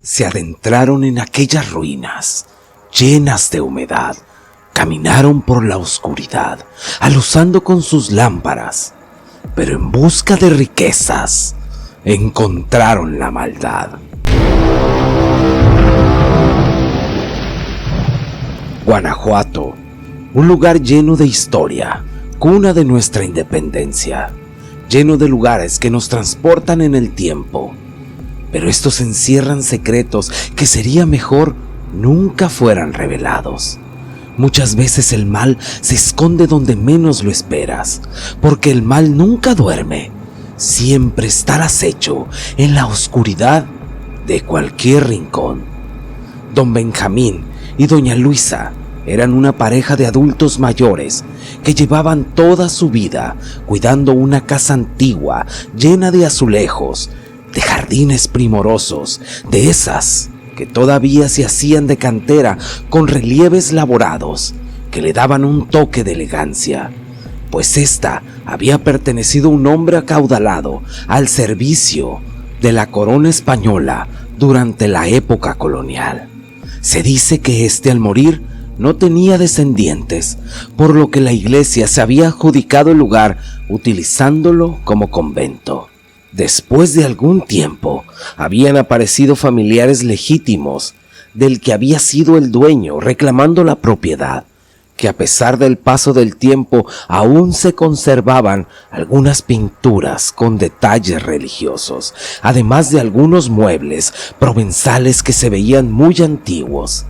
Se adentraron en aquellas ruinas, llenas de humedad. Caminaron por la oscuridad, aluzando con sus lámparas, pero en busca de riquezas, encontraron la maldad. Guanajuato, un lugar lleno de historia, cuna de nuestra independencia, lleno de lugares que nos transportan en el tiempo, pero estos encierran secretos que sería mejor nunca fueran revelados. Muchas veces el mal se esconde donde menos lo esperas, porque el mal nunca duerme, siempre está al acecho en la oscuridad de cualquier rincón. Don Benjamín y doña Luisa eran una pareja de adultos mayores que llevaban toda su vida cuidando una casa antigua llena de azulejos, de jardines primorosos, de esas que todavía se hacían de cantera con relieves laborados que le daban un toque de elegancia, pues ésta había pertenecido a un hombre acaudalado al servicio de la corona española durante la época colonial. Se dice que al morir no tenía descendientes, por lo que la iglesia se había adjudicado el lugar utilizándolo como convento. Después de algún tiempo, habían aparecido familiares legítimos del que había sido el dueño reclamando la propiedad, que a pesar del paso del tiempo aún se conservaban algunas pinturas con detalles religiosos, además de algunos muebles provenzales que se veían muy antiguos.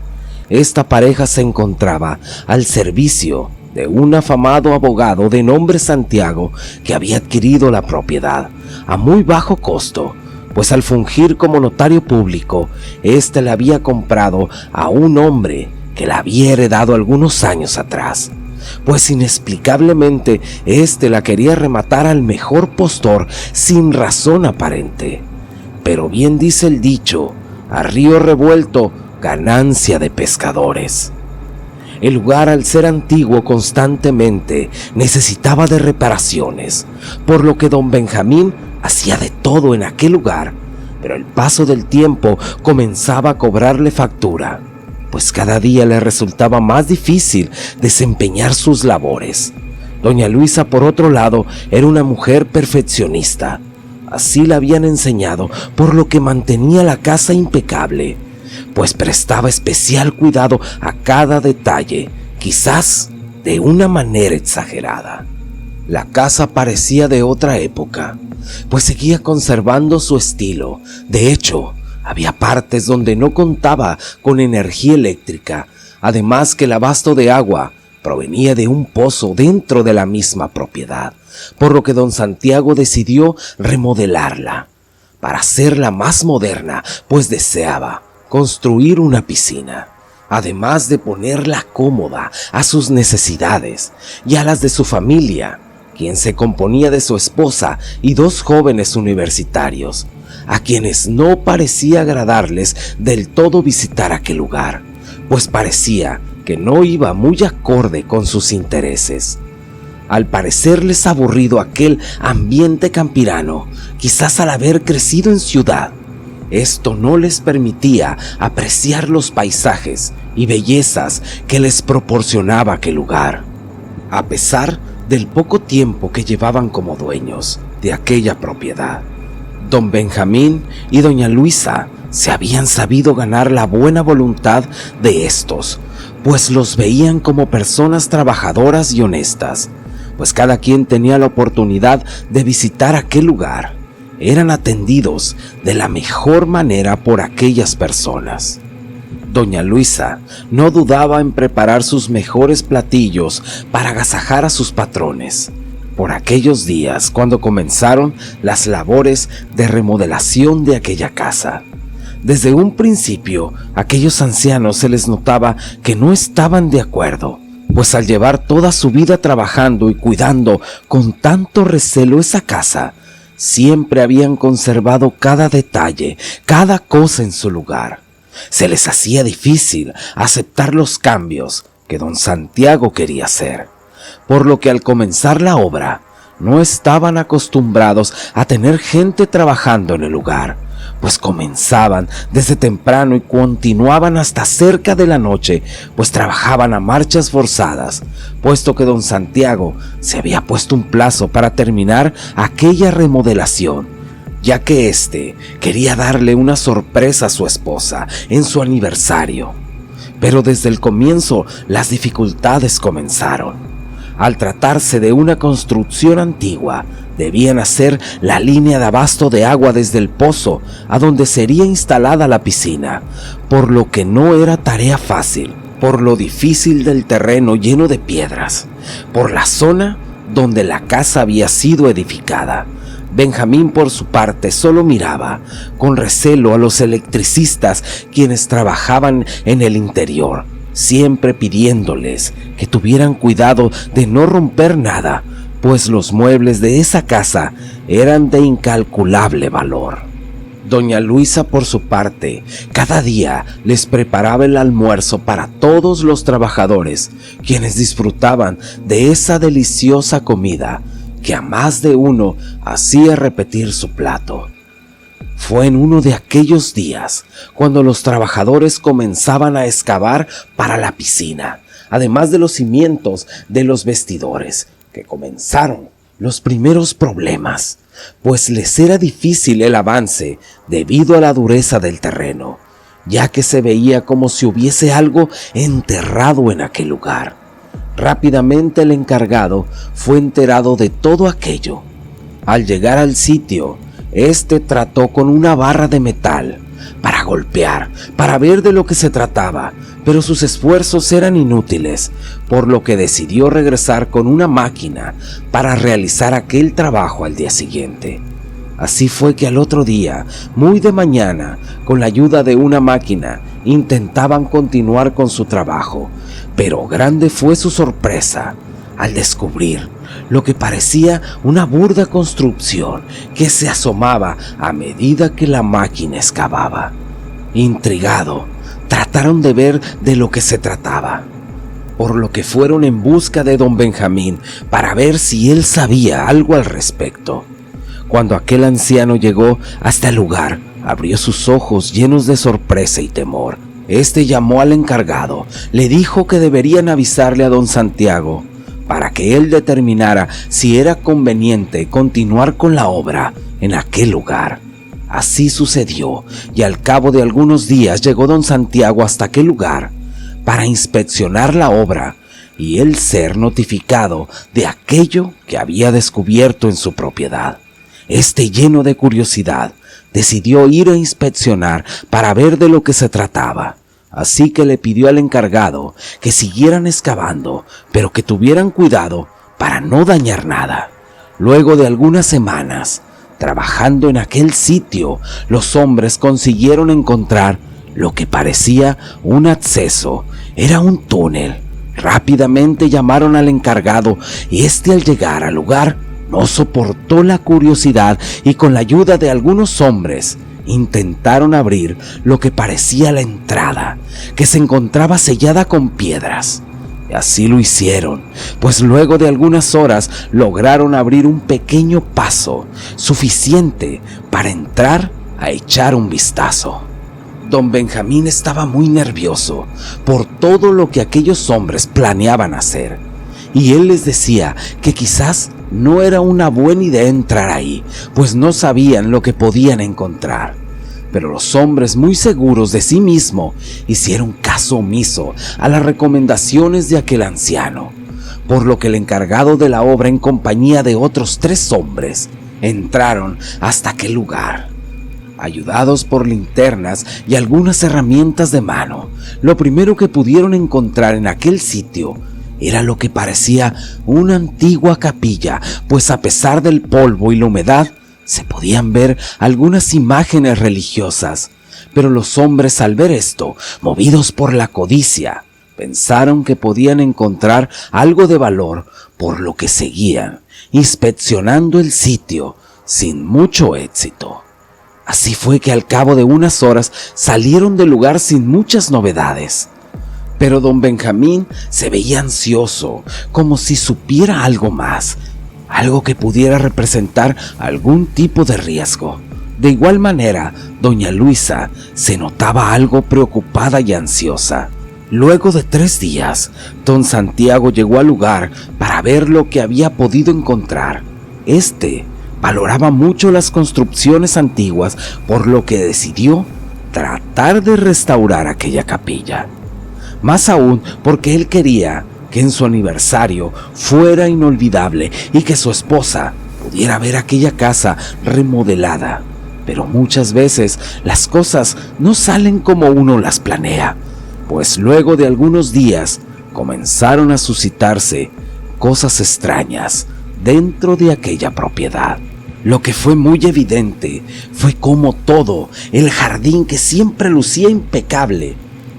Esta pareja se encontraba al servicio de un afamado abogado de nombre Santiago que había adquirido la propiedad a muy bajo costo, pues al fungir como notario público, le había comprado a un hombre que la había heredado algunos años atrás, pues inexplicablemente la quería rematar al mejor postor sin razón aparente. Pero bien dice el dicho, a río revuelto, ganancia de pescadores. El lugar, al ser antiguo constantemente, necesitaba de reparaciones, por lo que don Benjamín hacía de todo en aquel lugar, pero el paso del tiempo comenzaba a cobrarle factura, pues cada día le resultaba más difícil desempeñar sus labores. Doña Luisa, por otro lado, era una mujer perfeccionista. Así la habían enseñado, por lo que mantenía la casa impecable, pues prestaba especial cuidado a cada detalle, quizás de una manera exagerada. La casa parecía de otra época, pues seguía conservando su estilo. De hecho, había partes donde no contaba con energía eléctrica, además que el abasto de agua provenía de un pozo dentro de la misma propiedad, por lo que don Santiago decidió remodelarla para hacerla más moderna, pues deseaba construir una piscina, además de ponerla cómoda a sus necesidades y a las de su familia, quien se componía de su esposa y dos jóvenes universitarios, a quienes no parecía agradarles del todo visitar aquel lugar, pues parecía que no iba muy acorde con sus intereses. Al parecerles aburrido aquel ambiente campirano, quizás al haber crecido en ciudad, esto no les permitía apreciar los paisajes y bellezas que les proporcionaba aquel lugar, a pesar del poco tiempo que llevaban como dueños de aquella propiedad. Don Benjamín y doña Luisa se habían sabido ganar la buena voluntad de estos, pues los veían como personas trabajadoras y honestas, pues cada quien tenía la oportunidad de visitar aquel lugar. Eran atendidos de la mejor manera por aquellas personas. Doña Luisa no dudaba en preparar sus mejores platillos para agasajar a sus patrones. Por aquellos días, cuando comenzaron las labores de remodelación de aquella casa, desde un principio, a aquellos ancianos se les notaba que no estaban de acuerdo, pues al llevar toda su vida trabajando y cuidando con tanto recelo esa casa, siempre habían conservado cada detalle, cada cosa en su lugar. Se les hacía difícil aceptar los cambios que don Santiago quería hacer, por lo que al comenzar la obra no estaban acostumbrados a tener gente trabajando en el lugar, pues comenzaban desde temprano y continuaban hasta cerca de la noche, pues trabajaban a marchas forzadas, puesto que don Santiago se había puesto un plazo para terminar aquella remodelación, ya que éste quería darle una sorpresa a su esposa en su aniversario. Pero desde el comienzo las dificultades comenzaron. Al tratarse de una construcción antigua, debían hacer la línea de abasto de agua desde el pozo a donde sería instalada la piscina, por lo que no era tarea fácil, por lo difícil del terreno lleno de piedras, por la zona donde la casa había sido edificada. Benjamín, por su parte, solo miraba con recelo a los electricistas quienes trabajaban en el interior, siempre pidiéndoles que tuvieran cuidado de no romper nada, pues los muebles de esa casa eran de incalculable valor. Doña Luisa, por su parte, cada día les preparaba el almuerzo para todos los trabajadores, quienes disfrutaban de esa deliciosa comida que a más de uno hacía repetir su plato. Fue en uno de aquellos días cuando los trabajadores comenzaban a excavar para la piscina, además de los cimientos de los vestidores, que comenzaron los primeros problemas, pues les era difícil el avance debido a la dureza del terreno, ya que se veía como si hubiese algo enterrado en aquel lugar. Rápidamente el encargado fue enterado de todo aquello. Al llegar al sitio, este trató con una barra de metal para golpear, para ver de lo que se trataba, pero sus esfuerzos eran inútiles, por lo que decidió regresar con una máquina para realizar aquel trabajo al día siguiente. Así fue que al otro día, muy de mañana, con la ayuda de una máquina, intentaban continuar con su trabajo, pero grande fue su sorpresa al descubrir lo que parecía una burda construcción que se asomaba a medida que la máquina excavaba. Intrigado, trataron de ver de lo que se trataba, por lo que fueron en busca de don Benjamín para ver si él sabía algo al respecto. Cuando aquel anciano llegó hasta el lugar, abrió sus ojos llenos de sorpresa y temor. Este llamó al encargado, le dijo que deberían avisarle a don Santiago para que él determinara si era conveniente continuar con la obra en aquel lugar. Así sucedió, y al cabo de algunos días llegó don Santiago hasta aquel lugar para inspeccionar la obra y él ser notificado de aquello que había descubierto en su propiedad. Este, lleno de curiosidad, decidió ir a inspeccionar para ver de lo que se trataba. Así que le pidió al encargado que siguieran excavando, pero que tuvieran cuidado para no dañar nada. Luego de algunas semanas trabajando en aquel sitio, los hombres consiguieron encontrar lo que parecía un acceso. Era un túnel. Rápidamente llamaron al encargado y este, al llegar al lugar, no soportó la curiosidad y con la ayuda de algunos hombres intentaron abrir lo que parecía la entrada, que se encontraba sellada con piedras. Y así lo hicieron, pues luego de algunas horas lograron abrir un pequeño paso, suficiente para entrar a echar un vistazo. Don Benjamín estaba muy nervioso por todo lo que aquellos hombres planeaban hacer, y él les decía que quizás no era una buena idea entrar ahí, pues no sabían lo que podían encontrar. Pero los hombres, muy seguros de sí mismos, hicieron caso omiso a las recomendaciones de aquel anciano, por lo que el encargado de la obra, en compañía de otros 3 hombres, entraron hasta aquel lugar. Ayudados por linternas y algunas herramientas de mano, lo primero que pudieron encontrar en aquel sitio era lo que parecía una antigua capilla, pues a pesar del polvo y la humedad, se podían ver algunas imágenes religiosas. Pero los hombres, al ver esto, movidos por la codicia, pensaron que podían encontrar algo de valor, por lo que seguían inspeccionando el sitio sin mucho éxito. Así fue que al cabo de unas horas salieron del lugar sin muchas novedades. Pero don Benjamín se veía ansioso, como si supiera algo más, algo que pudiera representar algún tipo de riesgo, De igual manera, doña Luisa se notaba algo preocupada y ansiosa. Luego de 3 días, don Santiago llegó al lugar para ver lo que había podido encontrar. Valoraba mucho las construcciones antiguas, por lo que decidió tratar de restaurar aquella capilla. Más aún porque él quería que en su aniversario fuera inolvidable y que su esposa pudiera ver aquella casa remodelada. Pero muchas veces las cosas no salen como uno las planea, pues luego de algunos días comenzaron a suscitarse cosas extrañas dentro de aquella propiedad. Lo que fue muy evidente fue cómo todo el jardín, que siempre lucía impecable,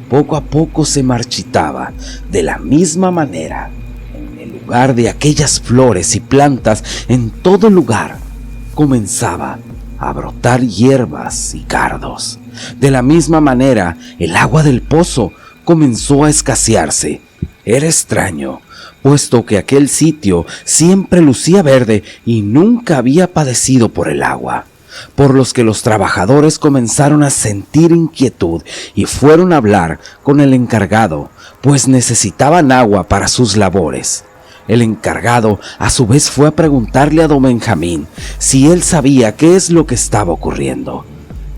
poco a poco se marchitaba de la misma manera. En el lugar de aquellas flores y plantas, en todo lugar comenzaba a brotar hierbas y cardos. De la misma manera, el agua del pozo comenzó a escasearse. Era extraño, puesto que aquel sitio siempre lucía verde y nunca había padecido por el agua, por los que los trabajadores comenzaron a sentir inquietud y fueron a hablar con el encargado, pues necesitaban agua para sus labores. El encargado a su vez fue a preguntarle a don Benjamín si él sabía qué es lo que estaba ocurriendo,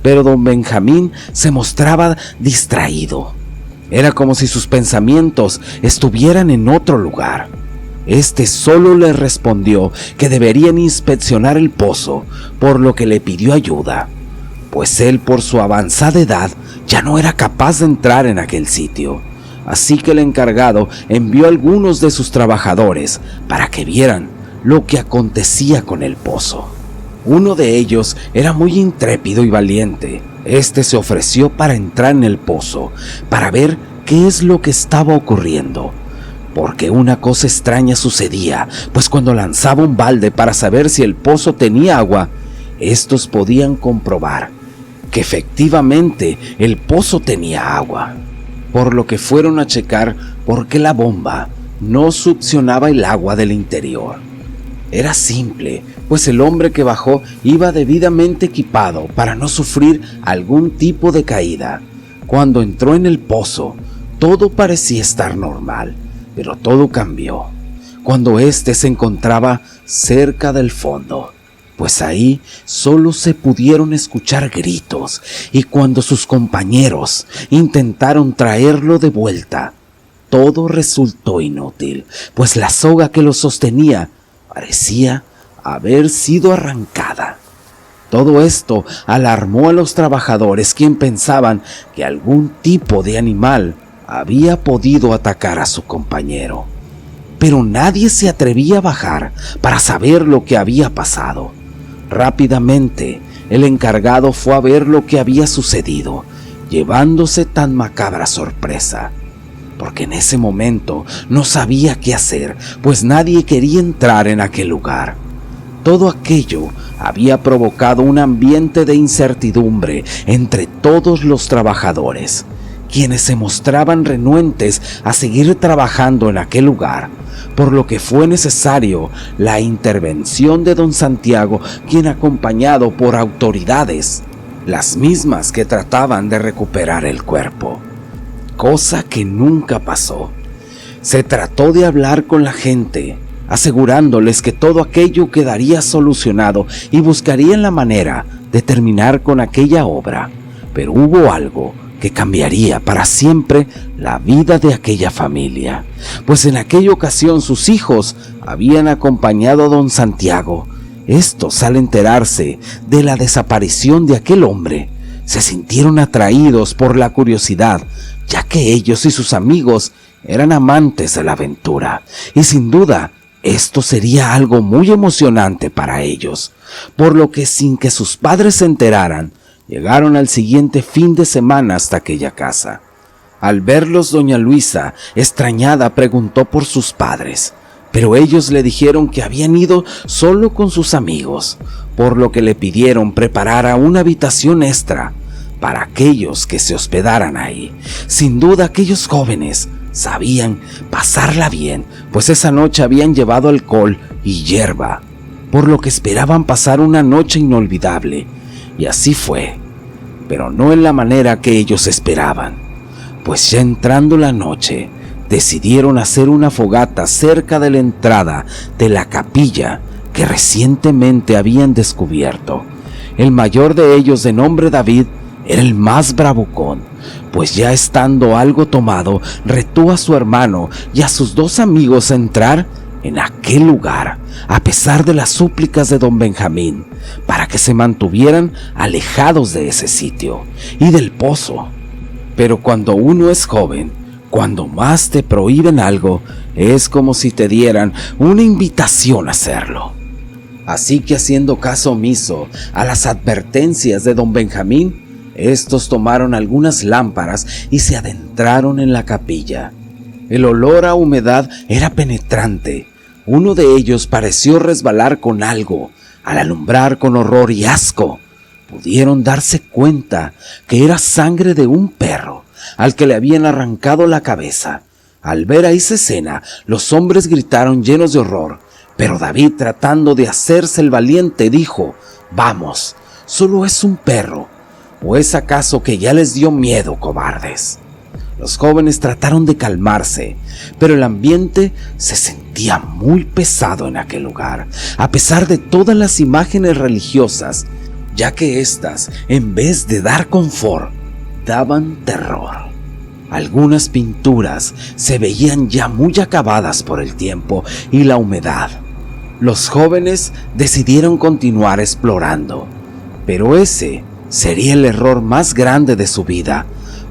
pero don Benjamín se mostraba distraído. Era como si sus pensamientos estuvieran en otro lugar. Solo le respondió que deberían inspeccionar el pozo, por lo que le pidió ayuda, pues él, por su avanzada edad, ya no era capaz de entrar en aquel sitio. Así que el encargado envió a algunos de sus trabajadores para que vieran lo que acontecía con el pozo. Uno de ellos era muy intrépido y valiente. Se ofreció para entrar en el pozo, para ver qué es lo que estaba ocurriendo. Porque una cosa extraña sucedía, pues cuando lanzaba un balde para saber si el pozo tenía agua, estos podían comprobar que efectivamente el pozo tenía agua. Por lo que fueron a checar por qué la bomba no succionaba el agua del interior. Era simple, pues el hombre que bajó iba debidamente equipado para no sufrir algún tipo de caída. Cuando entró en el pozo, todo parecía estar normal, pero todo cambió cuando se encontraba cerca del fondo, pues ahí solo se pudieron escuchar gritos, y cuando sus compañeros intentaron traerlo de vuelta, todo resultó inútil, pues la soga que lo sostenía parecía haber sido arrancada. Todo esto alarmó a los trabajadores, quienes pensaban que algún tipo de animal había podido atacar a su compañero. Pero nadie se atrevía a bajar para saber lo que había pasado. Rápidamente, el encargado fue a ver lo que había sucedido, llevándose tan macabra sorpresa, porque en ese momento no sabía qué hacer, pues nadie quería entrar en aquel lugar. Todo aquello había provocado un ambiente de incertidumbre entre todos los trabajadores, quienes se mostraban renuentes a seguir trabajando en aquel lugar, por lo que fue necesario la intervención de don Santiago, quien, acompañado por autoridades, las mismas que trataban de recuperar el cuerpo, cosa que nunca pasó. Se trató de hablar con la gente, asegurándoles que todo aquello quedaría solucionado y buscarían la manera de terminar con aquella obra, pero hubo algo que cambiaría para siempre la vida de aquella familia, pues en aquella ocasión sus hijos habían acompañado a don Santiago. Estos, al enterarse de la desaparición de aquel hombre, se sintieron atraídos por la curiosidad, ya que ellos y sus amigos eran amantes de la aventura, y sin duda esto sería algo muy emocionante para ellos, por lo que, sin que sus padres se enteraran, llegaron al siguiente fin de semana hasta aquella casa. Al verlos, doña Luisa, extrañada, preguntó por sus padres, pero ellos le dijeron que habían ido solo con sus amigos, por lo que le pidieron preparara una habitación extra para aquellos que se hospedaran ahí. Sin duda, aquellos jóvenes sabían pasarla bien, pues esa noche habían llevado alcohol y hierba, por lo que esperaban pasar una noche inolvidable. Y así fue, pero no en la manera que ellos esperaban, pues ya entrando la noche, decidieron hacer una fogata cerca de la entrada de la capilla que recientemente habían descubierto. El mayor de ellos, de nombre David, era el más bravucón, pues ya estando algo tomado, retó a su hermano y a sus 2 amigos a entrar en aquel lugar, a pesar de las súplicas de don Benjamín, para que se mantuvieran alejados de ese sitio y del pozo. Pero cuando uno es joven, cuando más te prohíben algo, es como si te dieran una invitación a hacerlo. Así que, haciendo caso omiso a las advertencias de don Benjamín, estos tomaron algunas lámparas y se adentraron en la capilla. El olor a humedad era penetrante. Uno de ellos pareció resbalar con algo. Al alumbrar con horror y asco, pudieron darse cuenta que era sangre de un perro al que le habían arrancado la cabeza. Al ver a esa escena, los hombres gritaron llenos de horror, pero David, tratando de hacerse el valiente, dijo: «Vamos, solo es un perro. ¿O es acaso que ya les dio miedo, cobardes?». Los jóvenes trataron de calmarse, pero el ambiente se sentía muy pesado en aquel lugar, a pesar de todas las imágenes religiosas, ya que éstas, en vez de dar confort, daban terror. Algunas pinturas se veían ya muy acabadas por el tiempo y la humedad. Los jóvenes decidieron continuar explorando, pero ese sería el error más grande de su vida,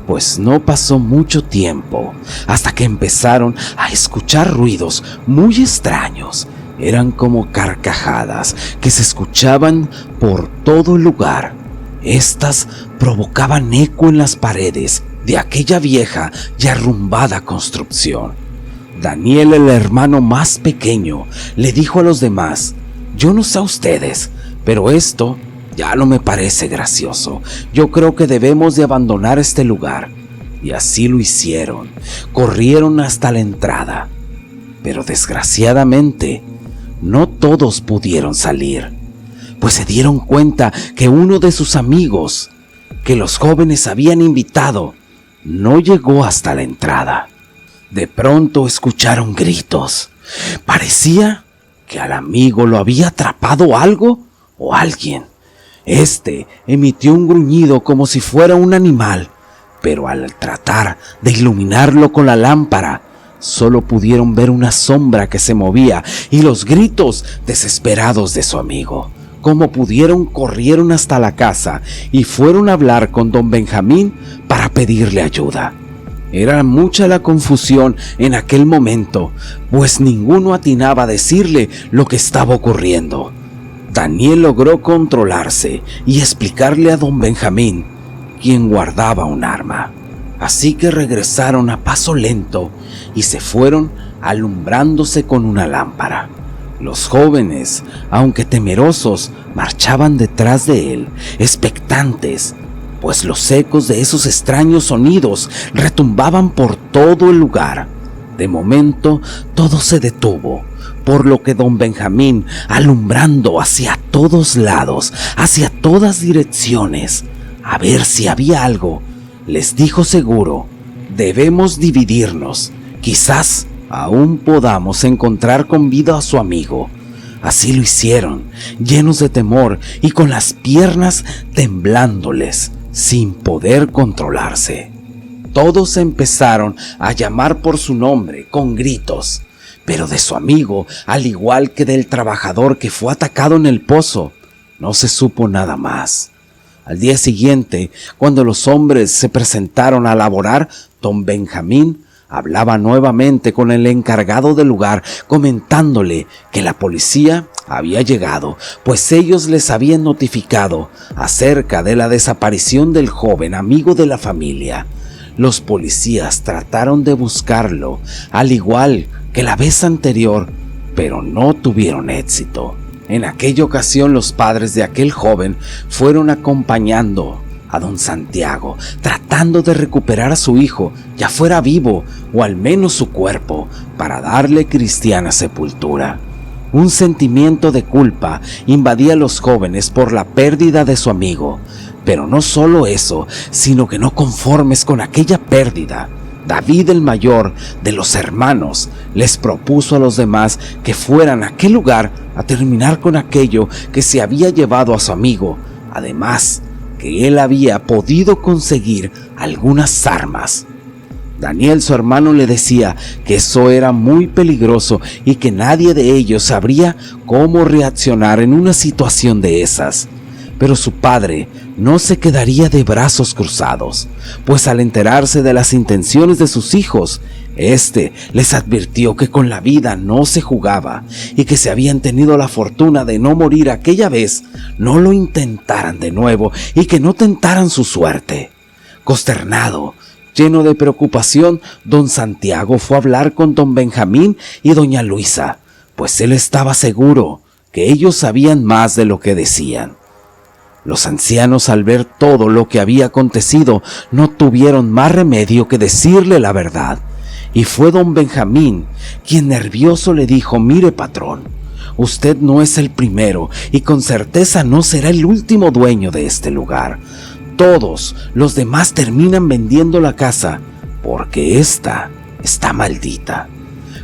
pues no pasó mucho tiempo hasta que empezaron a escuchar ruidos muy extraños. Eran como carcajadas que se escuchaban por todo el lugar. Estas provocaban eco en las paredes de aquella vieja y arrumbada construcción. Daniel, el hermano más pequeño, le dijo a los demás: «Yo no sé a ustedes, pero esto ya no me parece gracioso. Yo creo que debemos de abandonar este lugar». Y así lo hicieron. Corrieron hasta la entrada. Pero desgraciadamente, no todos pudieron salir, pues se dieron cuenta que uno de sus amigos, que los jóvenes habían invitado, no llegó hasta la entrada. De pronto escucharon gritos. Parecía que al amigo lo había atrapado algo o alguien. Este emitió un gruñido como si fuera un animal, pero al tratar de iluminarlo con la lámpara, solo pudieron ver una sombra que se movía y los gritos desesperados de su amigo. Como pudieron, corrieron hasta la casa y fueron a hablar con don Benjamín para pedirle ayuda. Era mucha la confusión en aquel momento, pues ninguno atinaba a decirle lo que estaba ocurriendo. Daniel logró controlarse y explicarle a don Benjamín, quien guardaba un arma. Así que regresaron a paso lento y se fueron alumbrándose con una lámpara. Los jóvenes, aunque temerosos, marchaban detrás de él, expectantes, pues los ecos de esos extraños sonidos retumbaban por todo el lugar. De momento, todo se detuvo, por lo que don Benjamín, alumbrando hacia todos lados, hacia todas direcciones, a ver si había algo, les dijo seguro: «Debemos dividirnos, quizás aún podamos encontrar con vida a su amigo». Así lo hicieron, llenos de temor y con las piernas temblándoles, sin poder controlarse. Todos empezaron a llamar por su nombre con gritos, pero de su amigo, al igual que del trabajador que fue atacado en el pozo, no se supo nada más. Al día siguiente, cuando los hombres se presentaron a laborar, don Benjamín hablaba nuevamente con el encargado del lugar, comentándole que la policía había llegado, pues ellos les habían notificado acerca de la desaparición del joven amigo de la familia. Los policías trataron de buscarlo, al igual que la vez anterior, pero no tuvieron éxito. En aquella ocasión, los padres de aquel joven fueron acompañando a don Santiago, tratando de recuperar a su hijo, ya fuera vivo o al menos su cuerpo, para darle cristiana sepultura. Un sentimiento de culpa invadía a los jóvenes por la pérdida de su amigo. Pero no solo eso, sino que no conformes con aquella pérdida, David, el mayor de los hermanos, les propuso a los demás que fueran a aquel lugar a terminar con aquello que se había llevado a su amigo. Además, que él había podido conseguir algunas armas. Daniel, su hermano, le decía que eso era muy peligroso y que nadie de ellos sabría cómo reaccionar en una situación de esas. Pero su padre no se quedaría de brazos cruzados, pues al enterarse de las intenciones de sus hijos, les advirtió que con la vida no se jugaba y que si habían tenido la fortuna de no morir aquella vez, no lo intentaran de nuevo y que no tentaran su suerte. Consternado, lleno de preocupación, don Santiago fue a hablar con don Benjamín y doña Luisa, pues él estaba seguro que ellos sabían más de lo que decían. Los ancianos, al ver todo lo que había acontecido, no tuvieron más remedio que decirle la verdad. Y fue don Benjamín quien nervioso le dijo: «Mire, patrón, usted no es el primero y con certeza no será el último dueño de este lugar. Todos los demás terminan vendiendo la casa porque esta está maldita».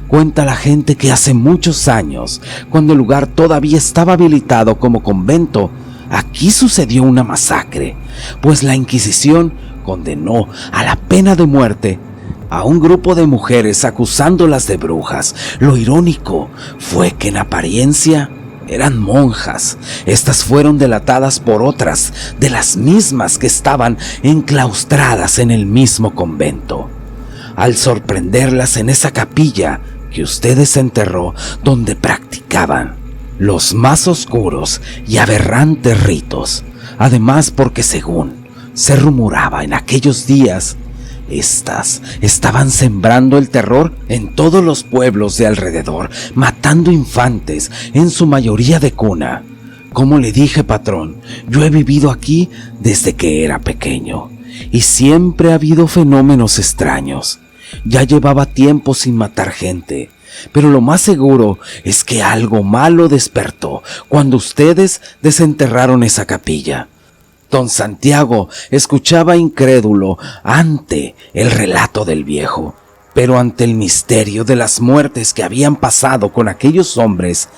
Cuenta la gente que hace muchos años, cuando el lugar todavía estaba habilitado como convento, aquí sucedió una masacre, pues la Inquisición condenó a la pena de muerte a un grupo de mujeres acusándolas de brujas. Lo irónico fue que en apariencia eran monjas. Estas fueron delatadas por otras de las mismas que estaban enclaustradas en el mismo convento. Al sorprenderlas en esa capilla que usted desenterró, donde practicaban los más oscuros y aberrantes ritos. Además, porque según se rumoraba en aquellos días, estas estaban sembrando el terror en todos los pueblos de alrededor, matando infantes, en su mayoría de cuna. Como le dije, patrón, yo he vivido aquí desde que era pequeño y siempre ha habido fenómenos extraños. Ya llevaba tiempo sin matar gente, pero lo más seguro es que algo malo despertó cuando ustedes desenterraron esa capilla. Don Santiago escuchaba incrédulo ante el relato del viejo, pero ante el misterio de las muertes que habían pasado con aquellos hombres,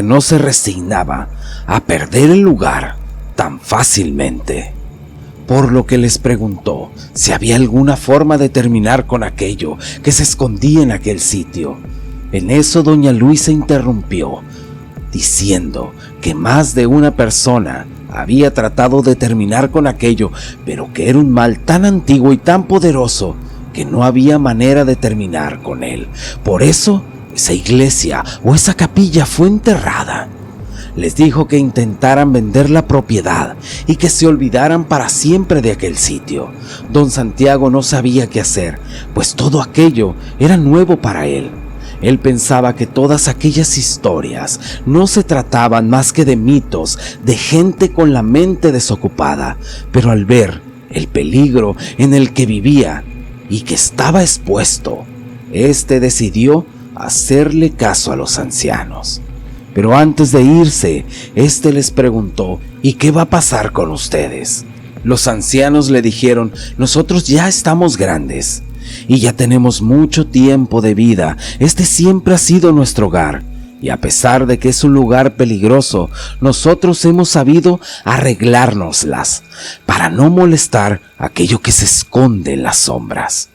no se resignaba a perder el lugar tan fácilmente. Por lo que les preguntó si había alguna forma de terminar con aquello que se escondía en aquel sitio. En eso doña Luisa interrumpió, diciendo que más de una persona había tratado de terminar con aquello, pero que era un mal tan antiguo y tan poderoso que no había manera de terminar con él. Por eso, esa iglesia o esa capilla fue enterrada. Les dijo que intentaran vender la propiedad y que se olvidaran para siempre de aquel sitio. Don Santiago no sabía qué hacer, pues todo aquello era nuevo para él. Él pensaba que todas aquellas historias no se trataban más que de mitos, de gente con la mente desocupada, pero al ver el peligro en el que vivía y que estaba expuesto, decidió hacerle caso a los ancianos. Pero antes de irse, les preguntó: ¿y qué va a pasar con ustedes? Los ancianos le dijeron: nosotros ya estamos grandes y ya tenemos mucho tiempo de vida. Siempre ha sido nuestro hogar, y a pesar de que es un lugar peligroso, nosotros hemos sabido arreglárnoslas para no molestar aquello que se esconde en las sombras.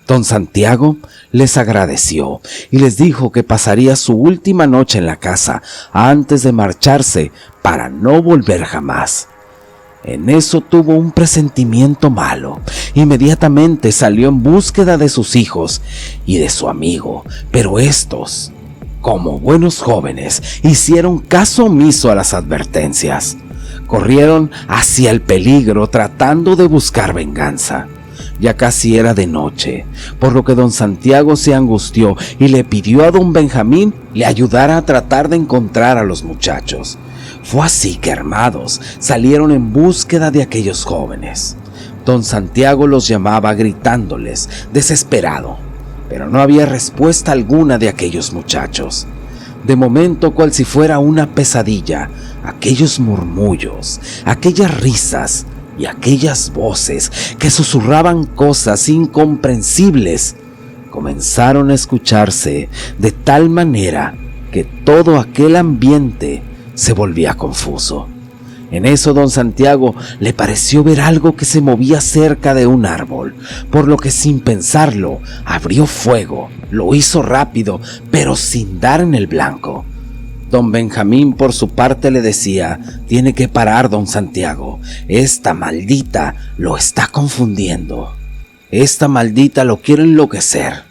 Don Santiago les agradeció y les dijo que pasaría su última noche en la casa antes de marcharse para no volver jamás. En eso tuvo un presentimiento malo. Inmediatamente salió en búsqueda de sus hijos y de su amigo, pero estos, como buenos jóvenes, hicieron caso omiso a las advertencias. Corrieron hacia el peligro tratando de buscar venganza. Ya casi era de noche, por lo que don Santiago se angustió y le pidió a don Benjamín le ayudara a tratar de encontrar a los muchachos. Fue así que armados salieron en búsqueda de aquellos jóvenes. Don Santiago los llamaba gritándoles, desesperado, pero no había respuesta alguna de aquellos muchachos. De momento, cual si fuera una pesadilla, aquellos murmullos, aquellas risas y aquellas voces que susurraban cosas incomprensibles comenzaron a escucharse de tal manera que todo aquel ambiente se volvía confuso. En eso don Santiago le pareció ver algo que se movía cerca de un árbol, por lo que sin pensarlo abrió fuego. Lo hizo rápido, pero sin dar en el blanco. Don Benjamín por su parte le decía: tiene que parar, don Santiago, esta maldita lo está confundiendo. Esta maldita lo quiere enloquecer.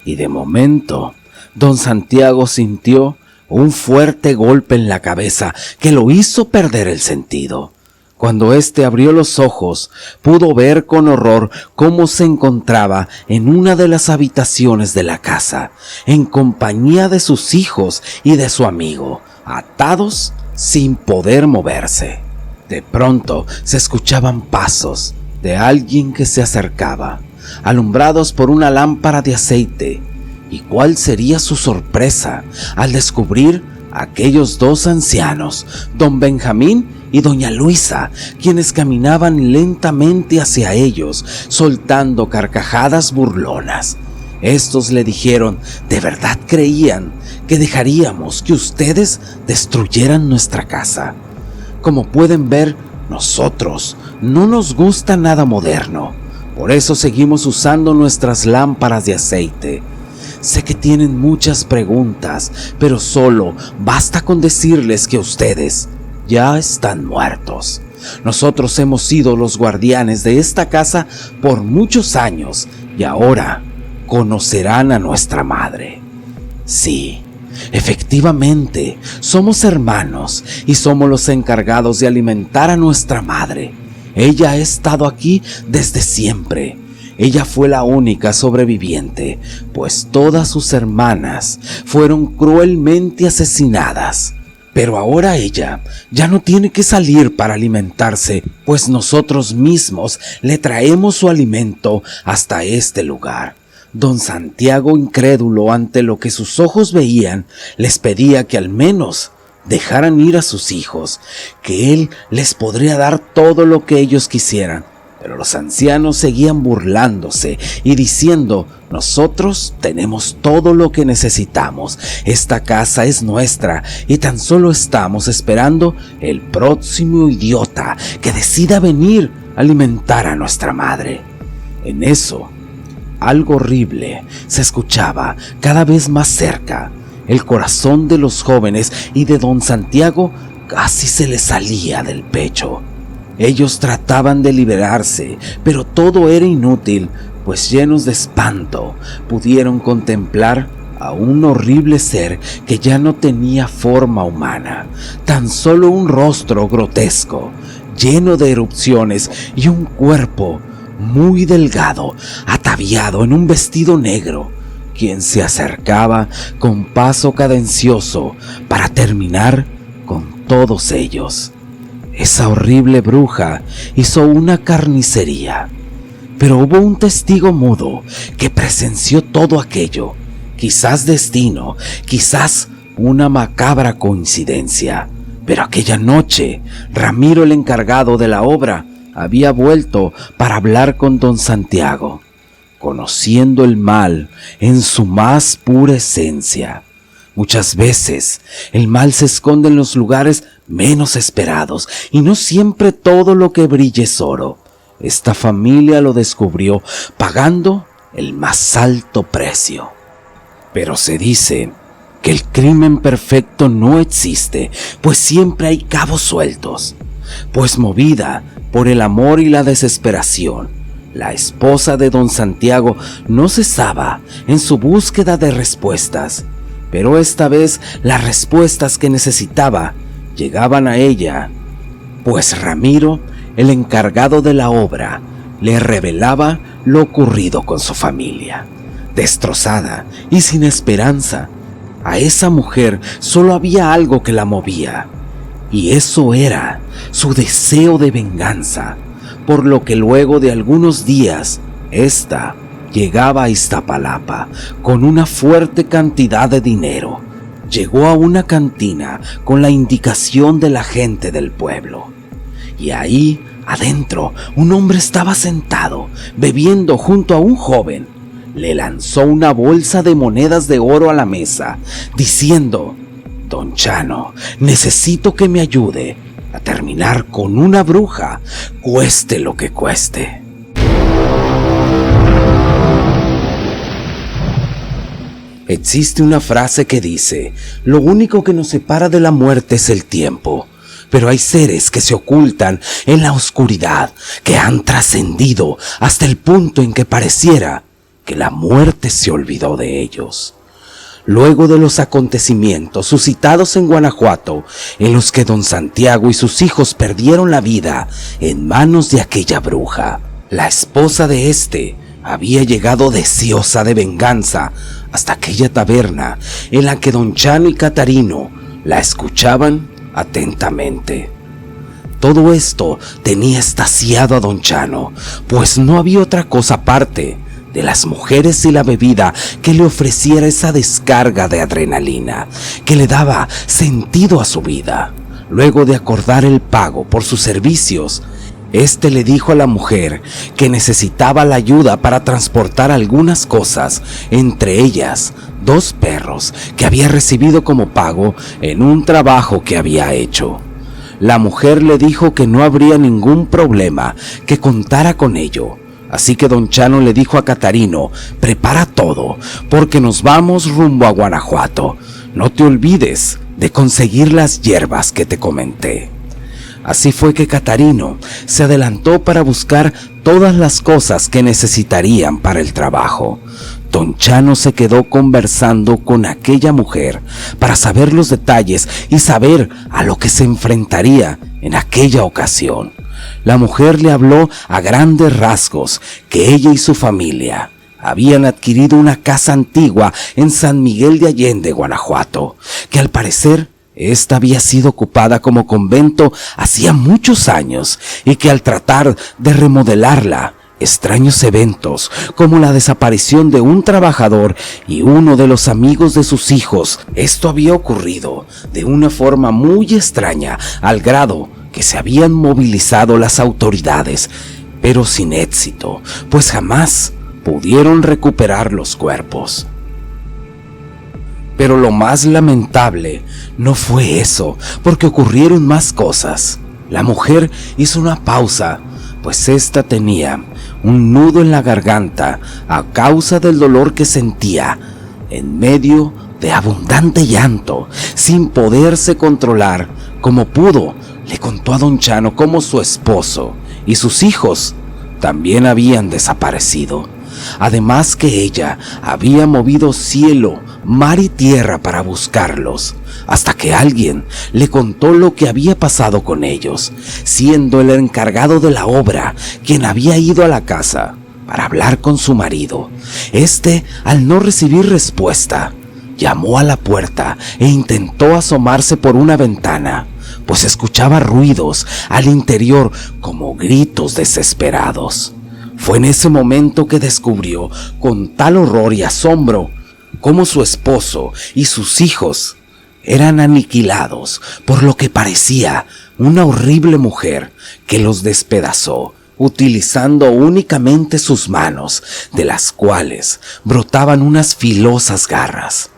Y de momento, don Santiago sintió un fuerte golpe en la cabeza que lo hizo perder el sentido. Cuando éste abrió los ojos, pudo ver con horror cómo se encontraba en una de las habitaciones de la casa, en compañía de sus hijos y de su amigo, atados sin poder moverse. De pronto se escuchaban pasos de alguien que se acercaba, alumbrados por una lámpara de aceite. ¿Y cuál sería su sorpresa al descubrir a aquellos dos ancianos, don Benjamín y doña Luisa, quienes caminaban lentamente hacia ellos, soltando carcajadas burlonas? Estos le dijeron: ¿de verdad creían que dejaríamos que ustedes destruyeran nuestra casa? Como pueden ver, nosotros no nos gusta nada moderno, por eso seguimos usando nuestras lámparas de aceite. Sé que tienen muchas preguntas, pero solo basta con decirles que ustedes ya están muertos. Nosotros hemos sido los guardianes de esta casa por muchos años y ahora conocerán a nuestra madre. Sí, efectivamente, somos hermanos y somos los encargados de alimentar a nuestra madre. Ella ha estado aquí desde siempre. Ella fue la única sobreviviente, pues todas sus hermanas fueron cruelmente asesinadas. Pero ahora ella ya no tiene que salir para alimentarse, pues nosotros mismos le traemos su alimento hasta este lugar. Don Santiago, incrédulo ante lo que sus ojos veían, les pedía que al menos dejaran ir a sus hijos, que él les podría dar todo lo que ellos quisieran. Pero los ancianos seguían burlándose y diciendo: nosotros tenemos todo lo que necesitamos, esta casa es nuestra y tan solo estamos esperando el próximo idiota que decida venir a alimentar a nuestra madre. En eso, algo horrible se escuchaba cada vez más cerca. El corazón de los jóvenes y de don Santiago casi se le salía del pecho. Ellos trataban de liberarse, pero todo era inútil, pues llenos de espanto pudieron contemplar a un horrible ser que ya no tenía forma humana, tan solo un rostro grotesco, lleno de erupciones y un cuerpo muy delgado, ataviado en un vestido negro, quien se acercaba con paso cadencioso para terminar con todos ellos. Esa horrible bruja hizo una carnicería, pero hubo un testigo mudo que presenció todo aquello. Quizás destino, quizás una macabra coincidencia, pero aquella noche Ramiro, el encargado de la obra, había vuelto para hablar con don Santiago, conociendo el mal en su más pura esencia. Muchas veces el mal se esconde en los lugares menos esperados y no siempre todo lo que brilla es oro. Esta familia lo descubrió pagando el más alto precio. Pero se dice que el crimen perfecto no existe, pues siempre hay cabos sueltos. Pues movida por el amor y la desesperación, la esposa de don Santiago no cesaba en su búsqueda de respuestas. Pero esta vez las respuestas que necesitaba llegaban a ella, pues Ramiro, el encargado de la obra, le revelaba lo ocurrido con su familia. Destrozada y sin esperanza, a esa mujer solo había algo que la movía, y eso era su deseo de venganza, por lo que luego de algunos días, ésta llegaba a Iztapalapa con una fuerte cantidad de dinero, llegó a una cantina con la indicación de la gente del pueblo. Y ahí, adentro, un hombre estaba sentado, bebiendo junto a un joven. Le lanzó una bolsa de monedas de oro a la mesa, diciendo: «Don Chano, necesito que me ayude a terminar con una bruja, cueste lo que cueste». Existe una frase que dice: lo único que nos separa de la muerte es el tiempo. Pero hay seres que se ocultan en la oscuridad, que han trascendido hasta el punto en que pareciera que la muerte se olvidó de ellos. Luego de los acontecimientos suscitados en Guanajuato, en los que don Santiago y sus hijos perdieron la vida en manos de aquella bruja, la esposa de este había llegado deseosa de venganza hasta aquella taberna en la que don Chano y Catarino la escuchaban atentamente. Todo esto tenía extasiado a don Chano, pues no había otra cosa aparte de las mujeres y la bebida que le ofreciera esa descarga de adrenalina que le daba sentido a su vida. Luego de acordar el pago por sus servicios, este le dijo a la mujer que necesitaba la ayuda para transportar algunas cosas, entre ellas 2 perros que había recibido como pago en un trabajo que había hecho. La mujer le dijo que no habría ningún problema, que contara con ello. Así que don Chano le dijo a Catarino: «Prepara todo, porque nos vamos rumbo a Guanajuato. No te olvides de conseguir las hierbas que te comenté». Así fue que Catarino se adelantó para buscar todas las cosas que necesitarían para el trabajo. Don Chano se quedó conversando con aquella mujer para saber los detalles y saber a lo que se enfrentaría en aquella ocasión. La mujer le habló a grandes rasgos que ella y su familia habían adquirido una casa antigua en San Miguel de Allende, Guanajuato, que al parecer esta había sido ocupada como convento hacía muchos años y que al tratar de remodelarla, extraños eventos como la desaparición de un trabajador y uno de los amigos de sus hijos, esto había ocurrido de una forma muy extraña, al grado que se habían movilizado las autoridades, pero sin éxito, pues jamás pudieron recuperar los cuerpos. Pero lo más lamentable no fue eso, porque ocurrieron más cosas. La mujer hizo una pausa, pues ésta tenía un nudo en la garganta a causa del dolor que sentía, en medio de abundante llanto, sin poderse controlar. Como pudo, le contó a don Chano cómo su esposo y sus hijos también habían desaparecido. Además que ella había movido cielo, mar y tierra para buscarlos, hasta que alguien le contó lo que había pasado con ellos, siendo el encargado de la obra quien había ido a la casa para hablar con su marido. Este, al no recibir respuesta, llamó a la puerta e intentó asomarse por una ventana, pues escuchaba ruidos al interior como gritos desesperados. Fue en ese momento que descubrió con tal horror y asombro cómo su esposo y sus hijos eran aniquilados por lo que parecía una horrible mujer que los despedazó, utilizando únicamente sus manos, de las cuales brotaban unas filosas garras.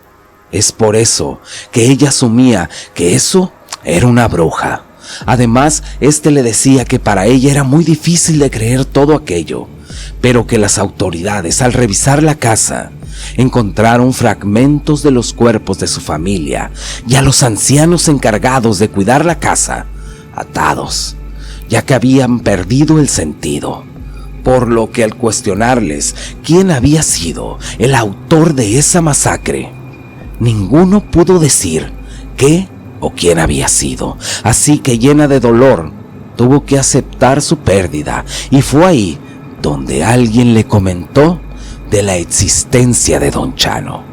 Es por eso que ella asumía que eso era una bruja. Además, este le decía que para ella era muy difícil de creer todo aquello, pero que las autoridades, al revisar la casa, encontraron fragmentos de los cuerpos de su familia y a los ancianos encargados de cuidar la casa, atados, ya que habían perdido el sentido. Por lo que al cuestionarles quién había sido el autor de esa masacre, ninguno pudo decir qué o quién había sido. Así que, llena de dolor, tuvo que aceptar su pérdida, y fue ahí donde alguien le comentó de la existencia de don Chano.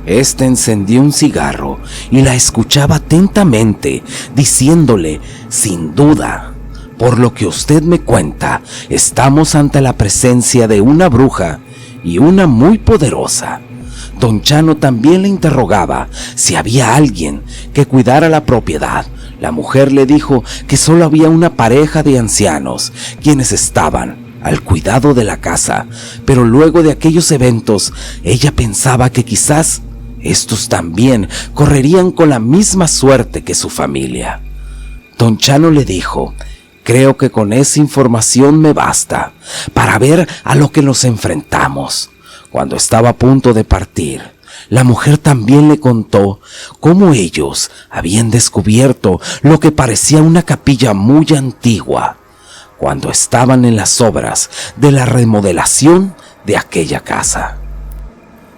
Este encendió un cigarro y la escuchaba atentamente, diciéndole: sin duda, por lo que usted me cuenta, estamos ante la presencia de una bruja, y una muy poderosa. Don Chano también le interrogaba si había alguien que cuidara la propiedad. La mujer le dijo que solo había una pareja de ancianos quienes estaban al cuidado de la casa, pero luego de aquellos eventos, ella pensaba que quizás estos también correrían con la misma suerte que su familia. Don Chano le dijo: creo que con esa información me basta para ver a lo que nos enfrentamos. Cuando estaba a punto de partir, la mujer también le contó cómo ellos habían descubierto lo que parecía una capilla muy antigua cuando estaban en las obras de la remodelación de aquella casa.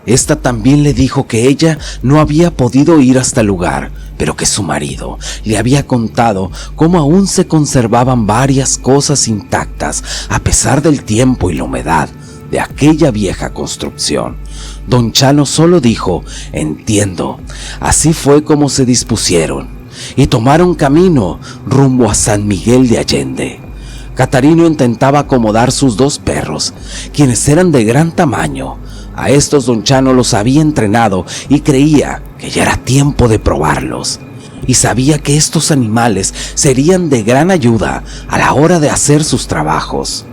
Esta también le dijo que ella no había podido ir hasta el lugar, pero que su marido le había contado cómo aún se conservaban varias cosas intactas a pesar del tiempo y la humedad de aquella vieja construcción. Don Chano solo dijo: entiendo. Así fue como se dispusieron y tomaron camino rumbo a San Miguel de Allende. Catarino intentaba acomodar sus 2 perros, quienes eran de gran tamaño. A estos Don Chano los había entrenado y creía que ya era tiempo de probarlos. Y sabía que estos animales serían de gran ayuda a la hora de hacer sus trabajos.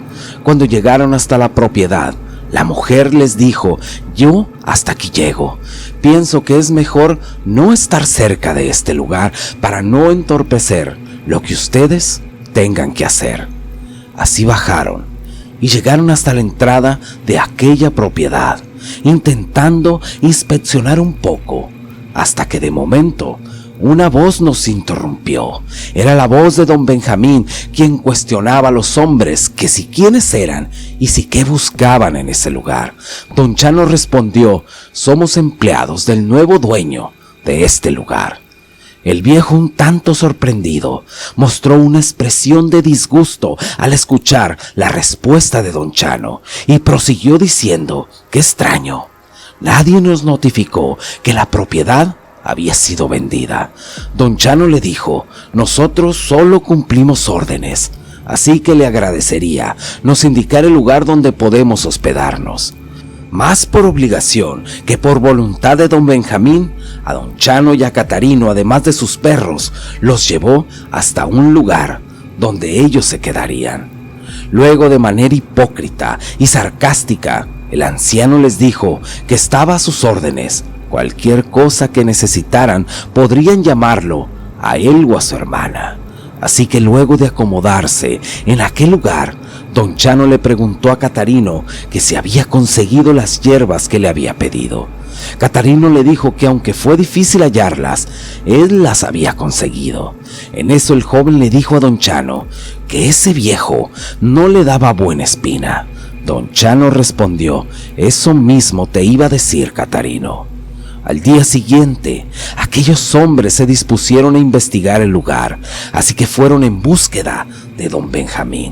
Cuando llegaron hasta la propiedad, la mujer les dijo: yo hasta aquí llego. Pienso que es mejor no estar cerca de este lugar para no entorpecer lo que ustedes tengan que hacer. Así bajaron y llegaron hasta la entrada de aquella propiedad, intentando inspeccionar un poco, hasta que de momento una voz nos interrumpió. Era la voz de don Benjamín, quien cuestionaba a los hombres que si quiénes eran y si qué buscaban en ese lugar. Don Chano respondió: somos empleados del nuevo dueño de este lugar. El viejo, un tanto sorprendido, mostró una expresión de disgusto al escuchar la respuesta de don Chano y prosiguió diciendo: ¡qué extraño! Nadie nos notificó que la propiedad había sido vendida. Don Chano le dijo: nosotros solo cumplimos órdenes, así que le agradecería nos indicar el lugar donde podemos hospedarnos. Más por obligación que por voluntad de don Benjamín, a don Chano y a Catarino, además de sus perros, los llevó hasta un lugar donde ellos se quedarían. Luego, de manera hipócrita y sarcástica, el anciano les dijo que estaba a sus órdenes. Cualquier cosa que necesitaran podrían llamarlo a él o a su hermana. Así que luego de acomodarse en aquel lugar, don Chano le preguntó a Catarino que si había conseguido las hierbas que le había pedido. Catarino le dijo que aunque fue difícil hallarlas, él las había conseguido. En eso el joven le dijo a don Chano que ese viejo no le daba buena espina. Don Chano respondió: eso mismo te iba a decir, Catarino. Al día siguiente, aquellos hombres se dispusieron a investigar el lugar, así que fueron en búsqueda de don Benjamín,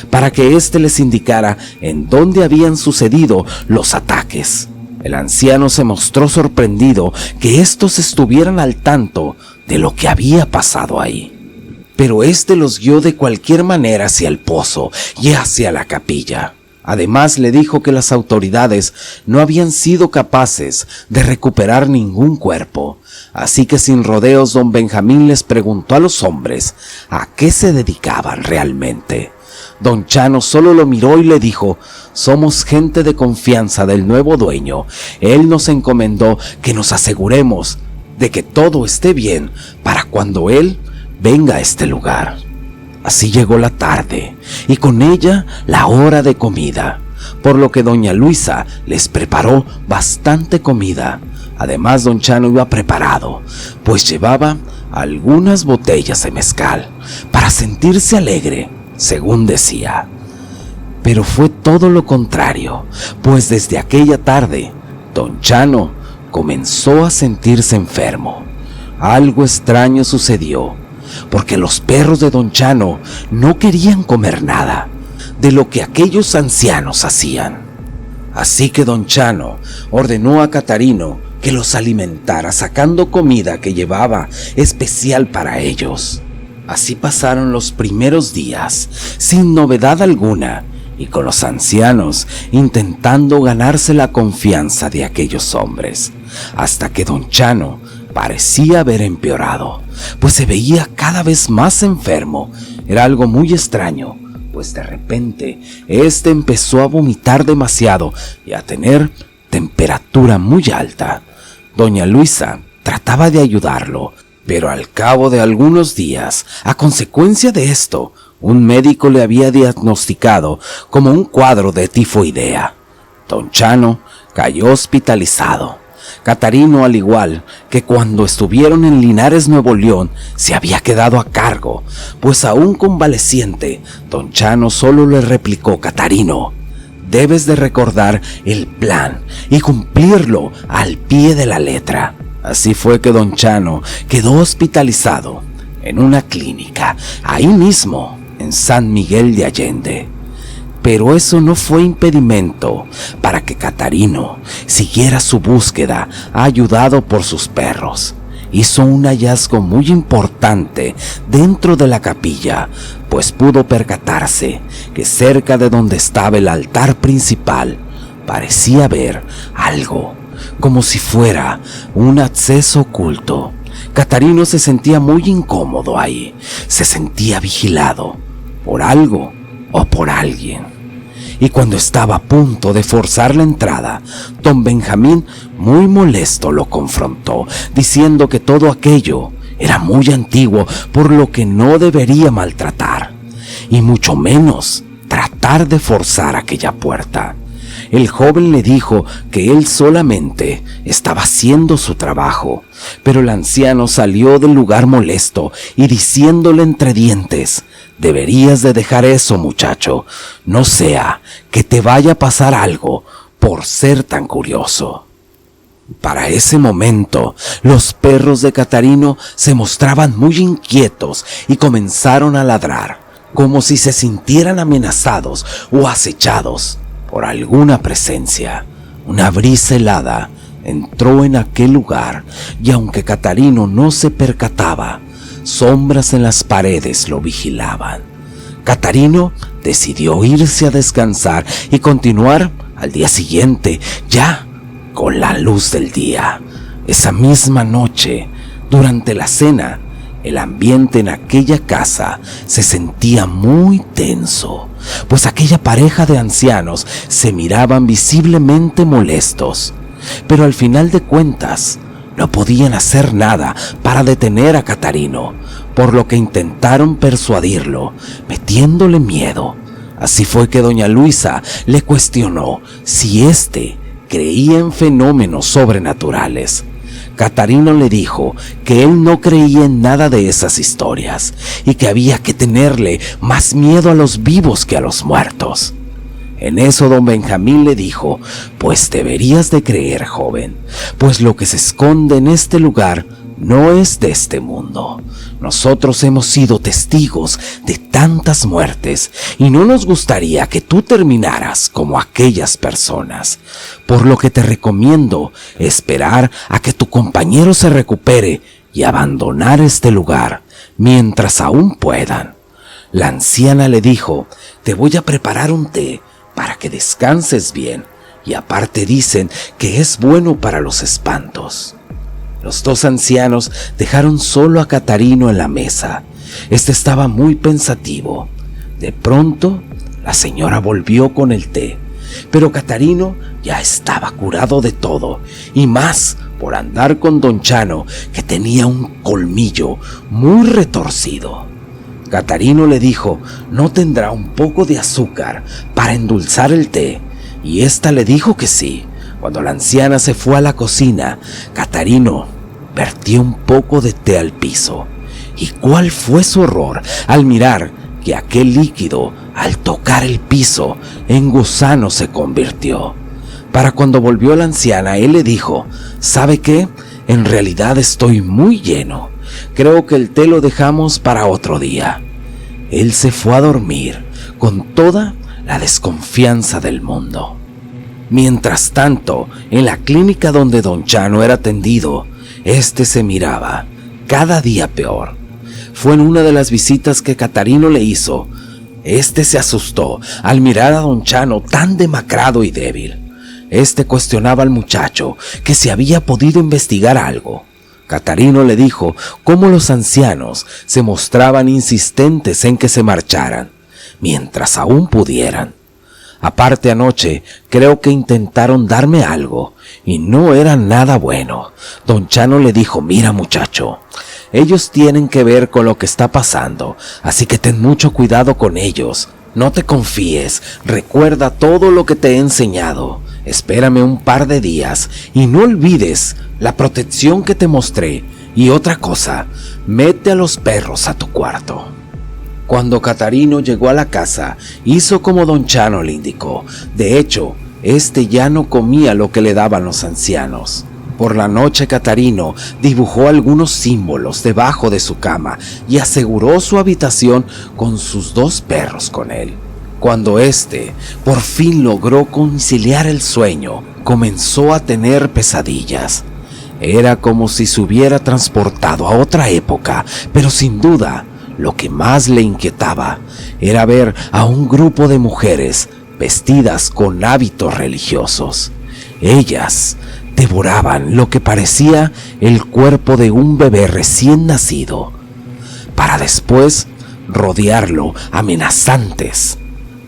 para que éste les indicara en dónde habían sucedido los ataques. El anciano se mostró sorprendido que estos estuvieran al tanto de lo que había pasado ahí, pero éste los guió de cualquier manera hacia el pozo y hacia la capilla. Además le dijo que las autoridades no habían sido capaces de recuperar ningún cuerpo, así que sin rodeos don Benjamín les preguntó a los hombres a qué se dedicaban realmente. Don Chano solo lo miró y le dijo: somos gente de confianza del nuevo dueño. Él nos encomendó que nos aseguremos de que todo esté bien para cuando él venga a este lugar. Así llegó la tarde y con ella la hora de comida, por lo que doña Luisa les preparó bastante comida. Además, don Chano iba preparado, pues llevaba algunas botellas de mezcal para sentirse alegre, según decía. Pero fue todo lo contrario, pues desde aquella tarde, don Chano comenzó a sentirse enfermo. Algo extraño sucedió, porque los perros de don Chano no querían comer nada de lo que aquellos ancianos hacían. Así que don Chano ordenó a Catarino que los alimentara sacando comida que llevaba especial para ellos. Así pasaron los primeros días, sin novedad alguna, y con los ancianos intentando ganarse la confianza de aquellos hombres, hasta que don Chano parecía haber empeorado, pues se veía cada vez más enfermo. Era algo muy extraño, pues de repente empezó a vomitar demasiado y a tener temperatura muy alta. Doña Luisa trataba de ayudarlo, pero al cabo de algunos días, a consecuencia de esto, un médico le había diagnosticado como un cuadro de tifoidea. Don Chano cayó hospitalizado. Catarino, al igual que cuando estuvieron en Linares, Nuevo León, se había quedado a cargo, pues aún convaleciente, don Chano solo le replicó: Catarino, debes de recordar el plan y cumplirlo al pie de la letra. Así fue que don Chano quedó hospitalizado en una clínica, ahí mismo, en San Miguel de Allende. Pero eso no fue impedimento para que Catarino siguiera su búsqueda, ayudado por sus perros. Hizo un hallazgo muy importante dentro de la capilla, pues pudo percatarse que cerca de donde estaba el altar principal parecía haber algo, como si fuera un acceso oculto. Catarino se sentía muy incómodo ahí, se sentía vigilado por algo o por alguien. Y cuando estaba a punto de forzar la entrada, don Benjamín, muy molesto, lo confrontó, diciendo que todo aquello era muy antiguo, por lo que no debería maltratar, y mucho menos tratar de forzar aquella puerta. El joven le dijo que él solamente estaba haciendo su trabajo, pero el anciano salió del lugar molesto y diciéndole entre dientes: deberías de dejar eso, muchacho, no sea que te vaya a pasar algo por ser tan curioso. Para ese momento, los perros de Catarino se mostraban muy inquietos y comenzaron a ladrar, como si se sintieran amenazados o acechados por alguna presencia. Una brisa helada entró en aquel lugar y aunque Catarino no se percataba, sombras en las paredes lo vigilaban. Catarino decidió irse a descansar y continuar al día siguiente, ya con la luz del día. Esa misma noche, durante la cena, el ambiente en aquella casa se sentía muy tenso, pues aquella pareja de ancianos se miraban visiblemente molestos, pero al final de cuentas no podían hacer nada para detener a Catarino, por lo que intentaron persuadirlo, metiéndole miedo. Así fue que doña Luisa le cuestionó si creía en fenómenos sobrenaturales. Catarino le dijo que él no creía en nada de esas historias y que había que tenerle más miedo a los vivos que a los muertos. En eso don Benjamín le dijo: pues deberías de creer, joven, pues lo que se esconde en este lugar no es de este mundo. Nosotros hemos sido testigos de tantas muertes y no nos gustaría que tú terminaras como aquellas personas, por lo que te recomiendo esperar a que tu compañero se recupere y abandonar este lugar mientras aún puedan. La anciana le dijo: te voy a preparar un té para que descanses bien, y aparte dicen que es bueno para los espantos. Los dos ancianos dejaron solo a Catarino en la mesa. Estaba muy pensativo. De pronto, la señora volvió con el té, pero Catarino ya estaba curado de todo, y más por andar con don Chano, que tenía un colmillo muy retorcido. Catarino le dijo: ¿no tendrá un poco de azúcar para endulzar el té? Y ésta le dijo que sí. Cuando la anciana se fue a la cocina, Catarino vertió un poco de té al piso. ¿Y cuál fue su horror al mirar que aquel líquido, al tocar el piso, en gusano se convirtió? Para cuando volvió la anciana, él le dijo: ¿sabe qué? En realidad estoy muy lleno. Creo que el té lo dejamos para otro día. Él se fue a dormir con toda la desconfianza del mundo. Mientras tanto, en la clínica donde don Chano era atendido, se miraba cada día peor. Fue en una de las visitas que Catarino le hizo Este se asustó al mirar a don Chano tan demacrado y débil. Este cuestionaba al muchacho que si había podido investigar algo. Catarino le dijo cómo los ancianos se mostraban insistentes en que se marcharan, mientras aún pudieran. Aparte, anoche creo que intentaron darme algo y no era nada bueno. Don Chano le dijo: mira muchacho, ellos tienen que ver con lo que está pasando, así que ten mucho cuidado con ellos. No te confíes, recuerda todo lo que te he enseñado. Espérame un par de días y no olvides la protección que te mostré. Y otra cosa, mete a los perros a tu cuarto. Cuando Catarino llegó a la casa, hizo como don Chano le indicó. De hecho, este ya no comía lo que le daban los ancianos. Por la noche, Catarino dibujó algunos símbolos debajo de su cama y aseguró su habitación con sus 2 perros con él. Cuando éste por fin logró conciliar el sueño, comenzó a tener pesadillas. Era como si se hubiera transportado a otra época, pero sin duda, lo que más le inquietaba era ver a un grupo de mujeres vestidas con hábitos religiosos. Ellas devoraban lo que parecía el cuerpo de un bebé recién nacido, para después rodearlo amenazantes.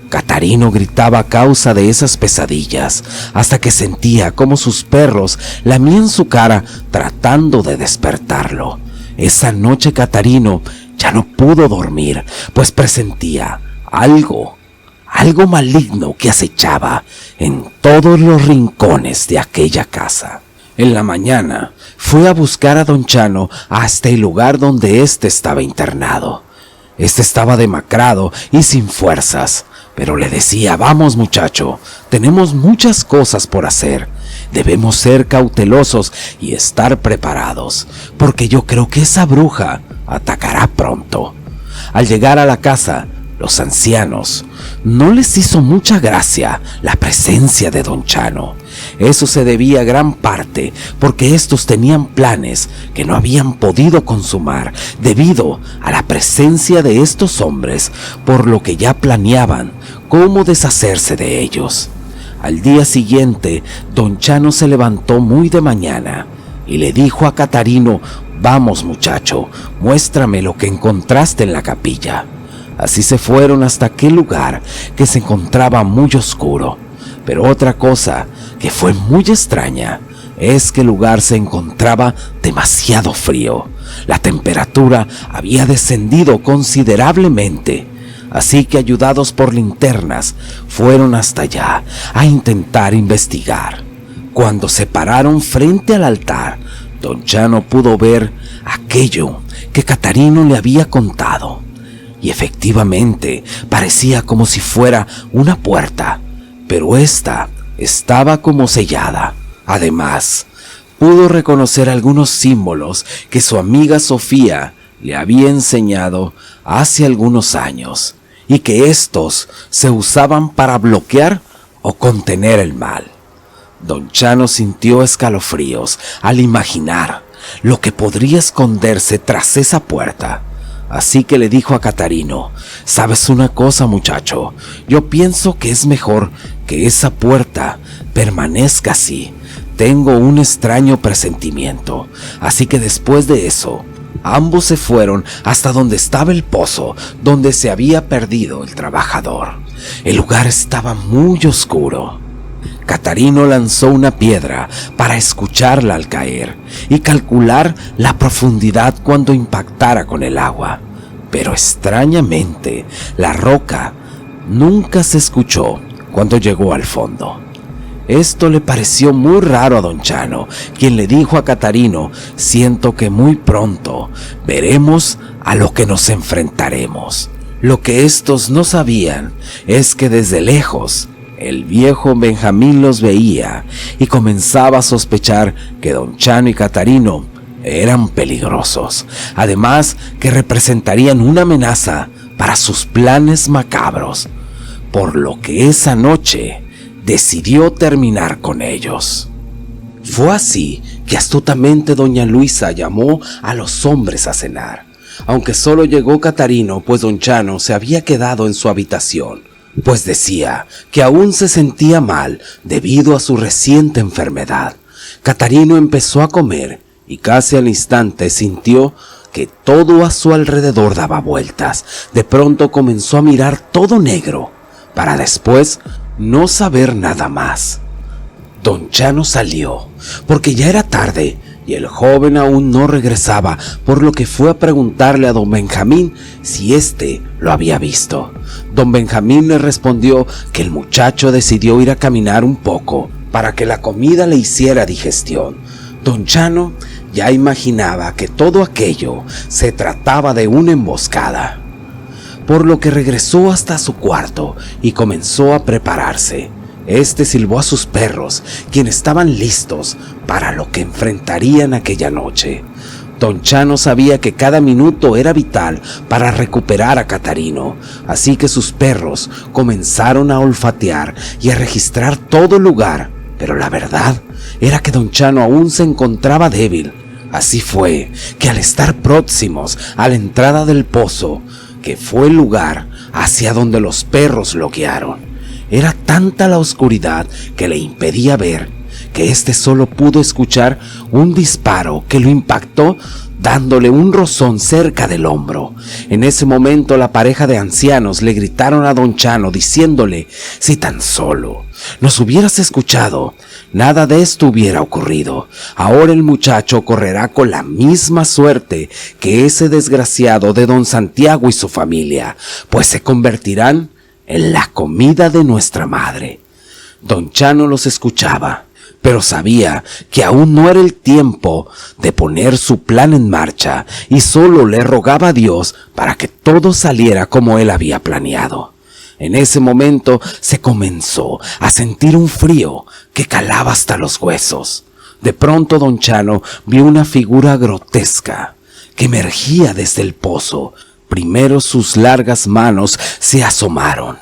Catarino gritaba a causa de esas pesadillas, hasta que sentía como sus perros lamían su cara tratando de despertarlo. Esa noche Catarino ya no pudo dormir, pues presentía algo maligno que acechaba en todos los rincones de aquella casa. En la mañana fue a buscar a don Chano hasta el lugar donde éste estaba internado. Este estaba demacrado y sin fuerzas, pero le decía: vamos muchacho, tenemos muchas cosas por hacer. Debemos ser cautelosos y estar preparados, porque yo creo que esa bruja atacará pronto. Al llegar a la casa, los ancianos no les hizo mucha gracia la presencia de don Chano. Eso se debía gran parte porque estos tenían planes que no habían podido consumar debido a la presencia de estos hombres, por lo que ya planeaban cómo deshacerse de ellos. Al día siguiente, don Chano se levantó muy de mañana y le dijo a Catarino: vamos muchacho, muéstrame lo que encontraste en la capilla. Así se fueron hasta aquel lugar que se encontraba muy oscuro. Pero otra cosa que fue muy extraña es que el lugar se encontraba demasiado frío. La temperatura había descendido considerablemente. Así que, ayudados por linternas, fueron hasta allá a intentar investigar. Cuando se pararon frente al altar, don Chano pudo ver aquello que Catarino le había contado. Y efectivamente parecía como si fuera una puerta, pero esta estaba como sellada. Además, pudo reconocer algunos símbolos que su amiga Sofía le había enseñado hace algunos años, y que estos se usaban para bloquear o contener el mal. Don Chano sintió escalofríos al imaginar lo que podría esconderse tras esa puerta. Así que le dijo a Catarino: ¿sabes una cosa, muchacho? Yo pienso que es mejor que esa puerta permanezca así. Tengo un extraño presentimiento. Así que después de eso, ambos se fueron hasta donde estaba el pozo donde se había perdido el trabajador. El lugar estaba muy oscuro. Catarino lanzó una piedra para escucharla al caer y calcular la profundidad cuando impactara con el agua. Pero extrañamente, la roca nunca se escuchó cuando llegó al fondo. Esto le pareció muy raro a don Chano, quien le dijo a Catarino: siento que muy pronto veremos a lo que nos enfrentaremos. Lo que estos no sabían es que desde lejos el viejo Benjamín los veía y comenzaba a sospechar que don Chano y Catarino eran peligrosos, además que representarían una amenaza para sus planes macabros, por lo que esa noche decidió terminar con ellos. Fue así que astutamente doña Luisa llamó a los hombres a cenar. aunque solo llegó Catarino, pues don Chano se había quedado en su habitación, pues decía que aún se sentía mal debido a su reciente enfermedad. Catarino empezó a comer y casi al instante sintió que todo a su alrededor daba vueltas. De pronto comenzó a mirar todo negro, para después no saber nada más. Don Chano salió, porque ya era tarde y el joven aún no regresaba, por lo que fue a preguntarle a don Benjamín si éste lo había visto. Don Benjamín le respondió que el muchacho decidió ir a caminar un poco para que la comida le hiciera digestión. Don Chano ya imaginaba que todo aquello se trataba de una emboscada, por lo que regresó hasta su cuarto y comenzó a prepararse. Este silbó a sus perros, quienes estaban listos para lo que enfrentarían aquella noche. Don Chano sabía que cada minuto era vital para recuperar a Catarino, así que sus perros comenzaron a olfatear y a registrar todo el lugar, pero la verdad era que don Chano aún se encontraba débil. Así fue que al estar próximos a la entrada del pozo, que fue el lugar hacia donde los perros lo guiaron, era tanta la oscuridad que le impedía ver, que éste solo pudo escuchar un disparo que lo impactó dándole un rozón cerca del hombro. En ese momento la pareja de ancianos le gritaron a don Chano diciéndole: si tan solo nos hubieras escuchado, nada de esto hubiera ocurrido. Ahora el muchacho correrá con la misma suerte que ese desgraciado de don Santiago y su familia, pues se convertirán en la comida de nuestra madre. Don Chano los escuchaba, pero sabía que aún no era el tiempo de poner su plan en marcha y solo le rogaba a Dios para que todo saliera como él había planeado. En ese momento se comenzó a sentir un frío que calaba hasta los huesos. De pronto don Chano vio una figura grotesca que emergía desde el pozo. Primero sus largas manos se asomaron.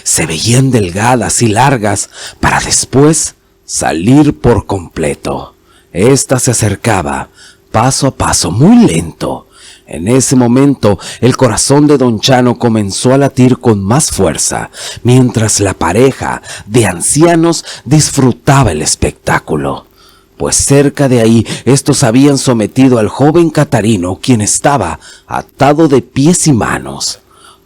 Se veían delgadas y largas para después salir por completo. Esta se acercaba paso a paso, muy lento. En ese momento el corazón de don Chano comenzó a latir con más fuerza, mientras la pareja de ancianos disfrutaba el espectáculo. Pues cerca de ahí estos habían sometido al joven Catarino, quien estaba atado de pies y manos.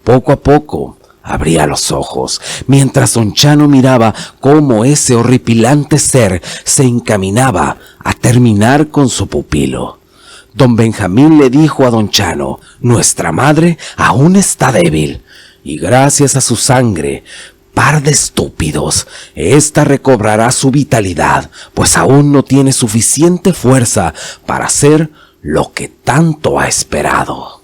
Poco a poco abría los ojos, mientras don Chano miraba cómo ese horripilante ser se encaminaba a terminar con su pupilo. Don Benjamín le dijo a don Chano: nuestra madre aún está débil, y gracias a su sangre, par de estúpidos, esta recobrará su vitalidad, pues aún no tiene suficiente fuerza para hacer lo que tanto ha esperado.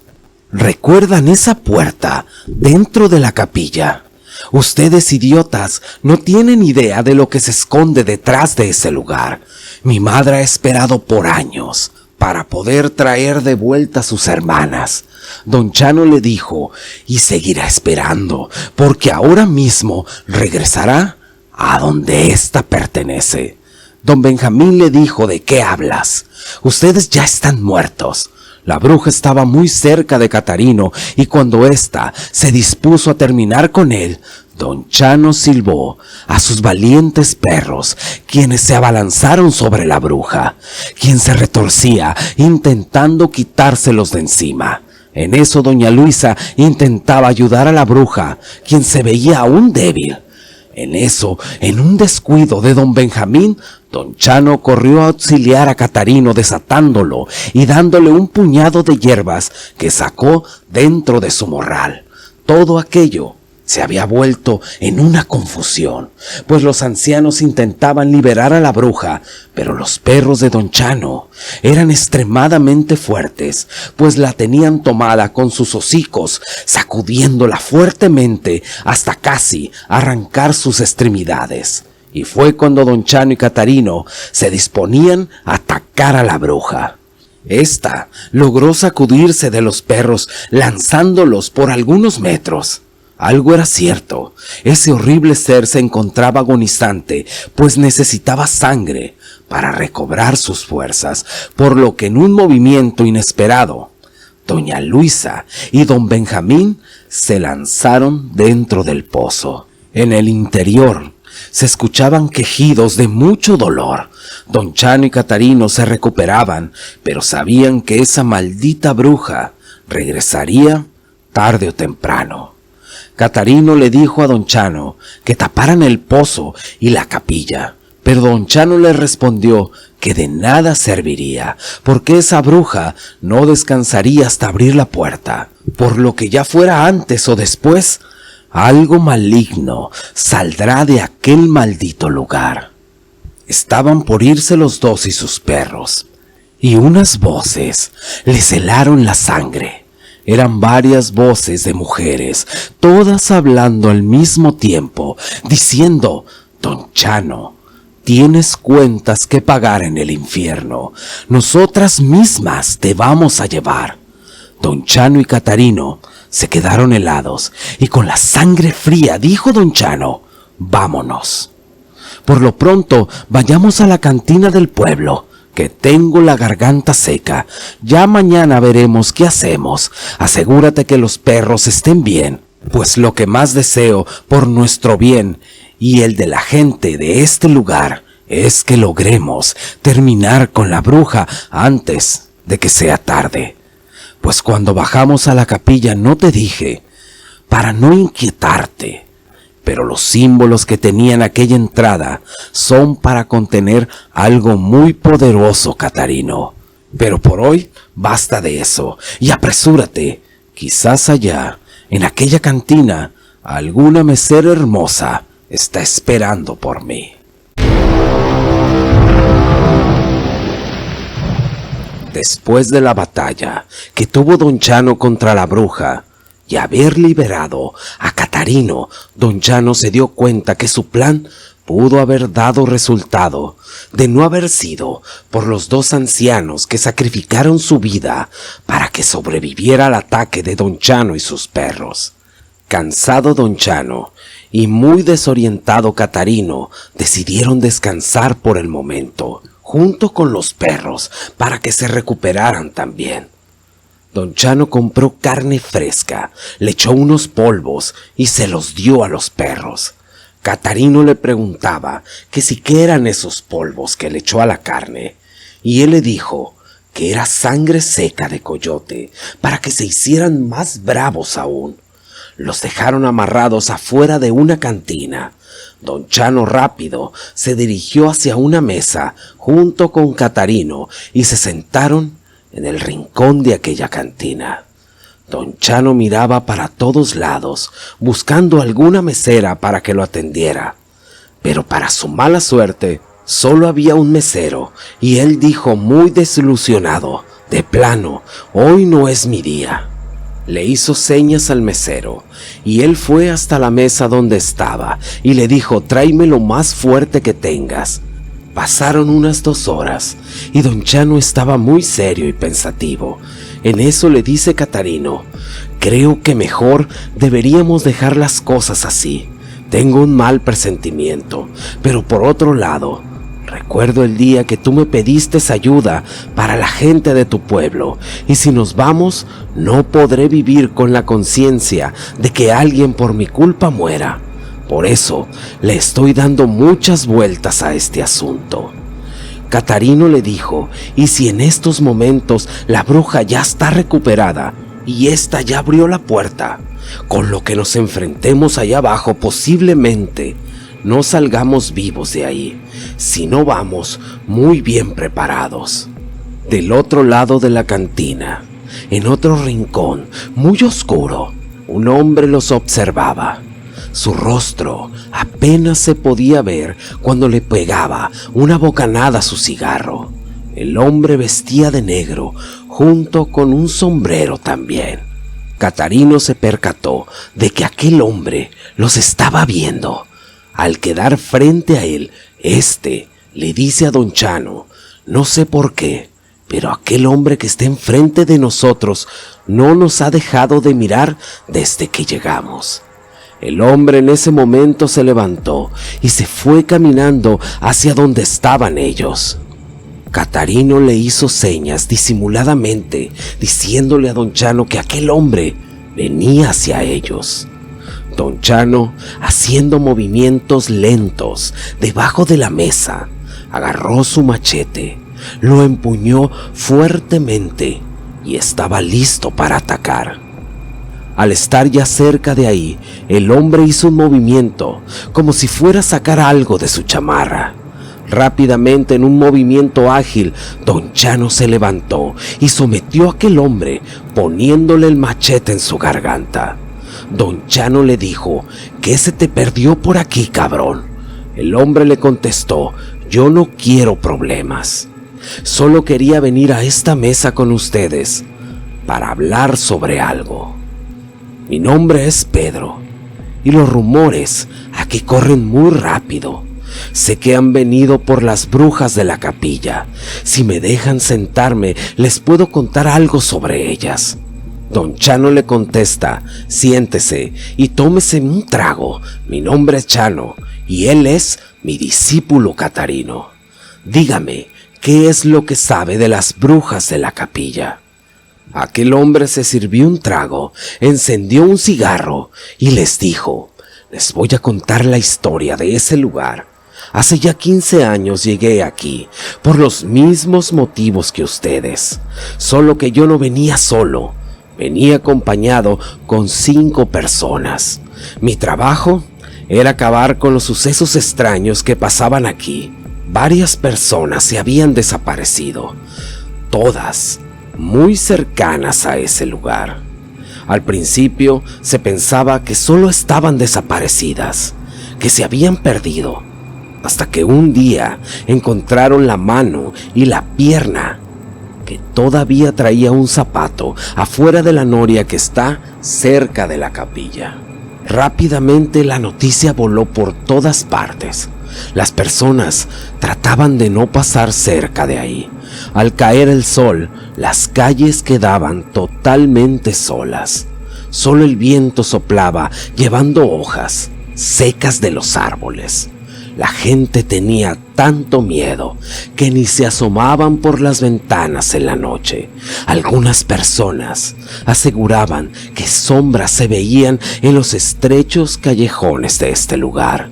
¿Recuerdan esa puerta dentro de la capilla? Ustedes, idiotas, no tienen idea de lo que se esconde detrás de ese lugar. Mi madre ha esperado por años para poder traer de vuelta a sus hermanas. Don Chano le dijo: y seguirá esperando, porque ahora mismo regresará a donde ésta pertenece. Don Benjamín le dijo: ¿de qué hablas? Ustedes ya están muertos. La bruja estaba muy cerca de Catarino, y cuando ésta se dispuso a terminar con él, don Chano silbó a sus valientes perros, quienes se abalanzaron sobre la bruja, quien se retorcía intentando quitárselos de encima. En eso doña Luisa intentaba ayudar a la bruja, quien se veía aún débil. En eso, en un descuido de don Benjamín, don Chano corrió a auxiliar a Catarino, desatándolo y dándole un puñado de hierbas que sacó dentro de su morral. Todo aquello se había vuelto en una confusión, pues los ancianos intentaban liberar a la bruja, pero los perros de don Chano eran extremadamente fuertes, pues la tenían tomada con sus hocicos, sacudiéndola fuertemente hasta casi arrancar sus extremidades. Y fue cuando don Chano y Catarino se disponían a atacar a la bruja. Esta logró sacudirse de los perros, lanzándolos por algunos metros. Algo era cierto: ese horrible ser se encontraba agonizante, pues necesitaba sangre para recobrar sus fuerzas, por lo que en un movimiento inesperado doña Luisa y don Benjamín se lanzaron dentro del pozo. En el interior se escuchaban quejidos de mucho dolor. Don Chano y Catarino se recuperaban, pero sabían que esa maldita bruja regresaría tarde o temprano. Catarino le dijo a don Chano que taparan el pozo y la capilla, pero don Chano le respondió que de nada serviría, porque esa bruja no descansaría hasta abrir la puerta, por lo que ya fuera antes o después, algo maligno saldrá de aquel maldito lugar. Estaban por irse los dos y sus perros, y unas voces les helaron la sangre. Eran varias voces de mujeres, todas hablando al mismo tiempo, diciendo: don Chano, tienes cuentas que pagar en el infierno. Nosotras mismas te vamos a llevar. Don Chano y Catarino se quedaron helados y con la sangre fría dijo don Chano: vámonos. Por lo pronto, vayamos a la cantina del pueblo, que tengo la garganta seca. Ya mañana veremos qué hacemos. Asegúrate que los perros estén bien, pues lo que más deseo por nuestro bien y el de la gente de este lugar es que logremos terminar con la bruja antes de que sea tarde. Pues cuando bajamos a la capilla no te dije, para no inquietarte, pero los símbolos que tenían aquella entrada son para contener algo muy poderoso, Catarino. Pero por hoy basta de eso y apresúrate. Quizás allá, en aquella cantina, alguna mesera hermosa está esperando por mí. Después de la batalla que tuvo don Chano contra la bruja y haber liberado a Catarino, don Chano se dio cuenta que su plan pudo haber dado resultado de no haber sido por los dos ancianos que sacrificaron su vida para que sobreviviera al ataque de don Chano y sus perros. Cansado don Chano y muy desorientado Catarino decidieron descansar por el momento, junto con los perros, para que se recuperaran también. Don Chano compró carne fresca, le echó unos polvos y se los dio a los perros. Catarino le preguntaba que si qué eran esos polvos que le echó a la carne, y él le dijo que era sangre seca de coyote, para que se hicieran más bravos aún. Los dejaron amarrados afuera de una cantina. Don Chano rápido se dirigió hacia una mesa junto con Catarino y se sentaron en el rincón de aquella cantina. Don Chano miraba para todos lados, buscando alguna mesera para que lo atendiera. Pero para su mala suerte, solo había un mesero, y él dijo muy desilusionado: de plano, hoy no es mi día. Le hizo señas al mesero, y él fue hasta la mesa donde estaba, y le dijo: tráeme lo más fuerte que tengas. Pasaron unas 2 horas, y don Chano estaba muy serio y pensativo. En eso le dice Catarino: creo que mejor deberíamos dejar las cosas así. Tengo un mal presentimiento, pero por otro lado, recuerdo el día que tú me pediste ayuda para la gente de tu pueblo, y si nos vamos, no podré vivir con la conciencia de que alguien por mi culpa muera. Por eso le estoy dando muchas vueltas a este asunto. Catarino le dijo: ¿y si en estos momentos la bruja ya está recuperada y ésta ya abrió la puerta? Con lo que nos enfrentemos allá abajo, posiblemente no salgamos vivos de ahí, si no vamos muy bien preparados. Del otro lado de la cantina, en otro rincón muy oscuro, un hombre los observaba. Su rostro apenas se podía ver cuando le pegaba una bocanada a su cigarro. El hombre vestía de negro, junto con un sombrero también. Catarino se percató de que aquel hombre los estaba viendo. Al quedar frente a él, le dice a don Chano: no sé por qué, pero aquel hombre que está enfrente de nosotros no nos ha dejado de mirar desde que llegamos. El hombre en ese momento se levantó y se fue caminando hacia donde estaban ellos. Catarino le hizo señas disimuladamente, diciéndole a don Chano que aquel hombre venía hacia ellos. Don Chano, haciendo movimientos lentos debajo de la mesa, agarró su machete, lo empuñó fuertemente y estaba listo para atacar. Al estar ya cerca de ahí, el hombre hizo un movimiento como si fuera a sacar algo de su chamarra. Rápidamente, en un movimiento ágil, don Chano se levantó y sometió a aquel hombre poniéndole el machete en su garganta. Don Chano le dijo: ¿qué se te perdió por aquí, cabrón? El hombre le contestó: yo no quiero problemas. Solo quería venir a esta mesa con ustedes para hablar sobre algo. Mi nombre es Pedro y los rumores aquí corren muy rápido. Sé que han venido por las brujas de la capilla. Si me dejan sentarme, les puedo contar algo sobre ellas. Don Chano le contesta: siéntese y tómese un trago. Mi nombre es Chano y él es mi discípulo Catarino. Dígame, ¿qué es lo que sabe de las brujas de la capilla? Aquel hombre se sirvió un trago, encendió un cigarro y les dijo: les voy a contar la historia de ese lugar. Hace ya 15 años llegué aquí por los mismos motivos que ustedes, solo que yo no venía solo, venía acompañado con 5 personas. Mi trabajo era acabar con los sucesos extraños que pasaban aquí. Varias personas se habían desaparecido, todas muy cercanas a ese lugar. Al principio se pensaba que solo estaban desaparecidas, que se habían perdido, hasta que un día encontraron la mano y la pierna, que todavía traía un zapato afuera de la noria que está cerca de la capilla. Rápidamente la noticia voló por todas partes. Las personas trataban de no pasar cerca de ahí. Al caer el sol, las calles quedaban totalmente solas. Solo el viento soplaba, llevando hojas secas de los árboles. La gente tenía tanto miedo que ni se asomaban por las ventanas en la noche. Algunas personas aseguraban que sombras se veían en los estrechos callejones de este lugar.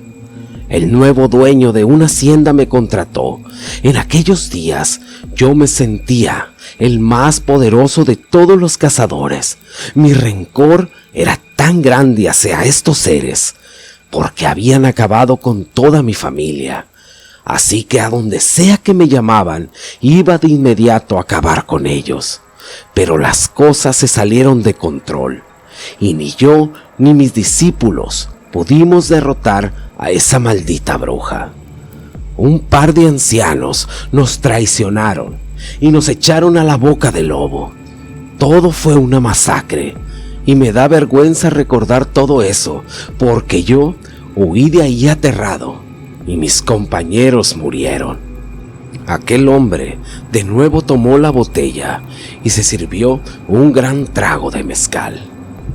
El nuevo dueño de una hacienda me contrató. En aquellos días yo me sentía el más poderoso de todos los cazadores. Mi rencor era tan grande hacia estos seres porque habían acabado con toda mi familia. Así que a donde sea que me llamaban, iba de inmediato a acabar con ellos. Pero las cosas se salieron de control y ni yo ni mis discípulos pudimos derrotar a esa maldita bruja. Un par de ancianos nos traicionaron y nos echaron a la boca del lobo. Todo fue una masacre y me da vergüenza recordar todo eso, porque yo huí de ahí aterrado y mis compañeros murieron. Aquel hombre de nuevo tomó la botella y se sirvió un gran trago de mezcal.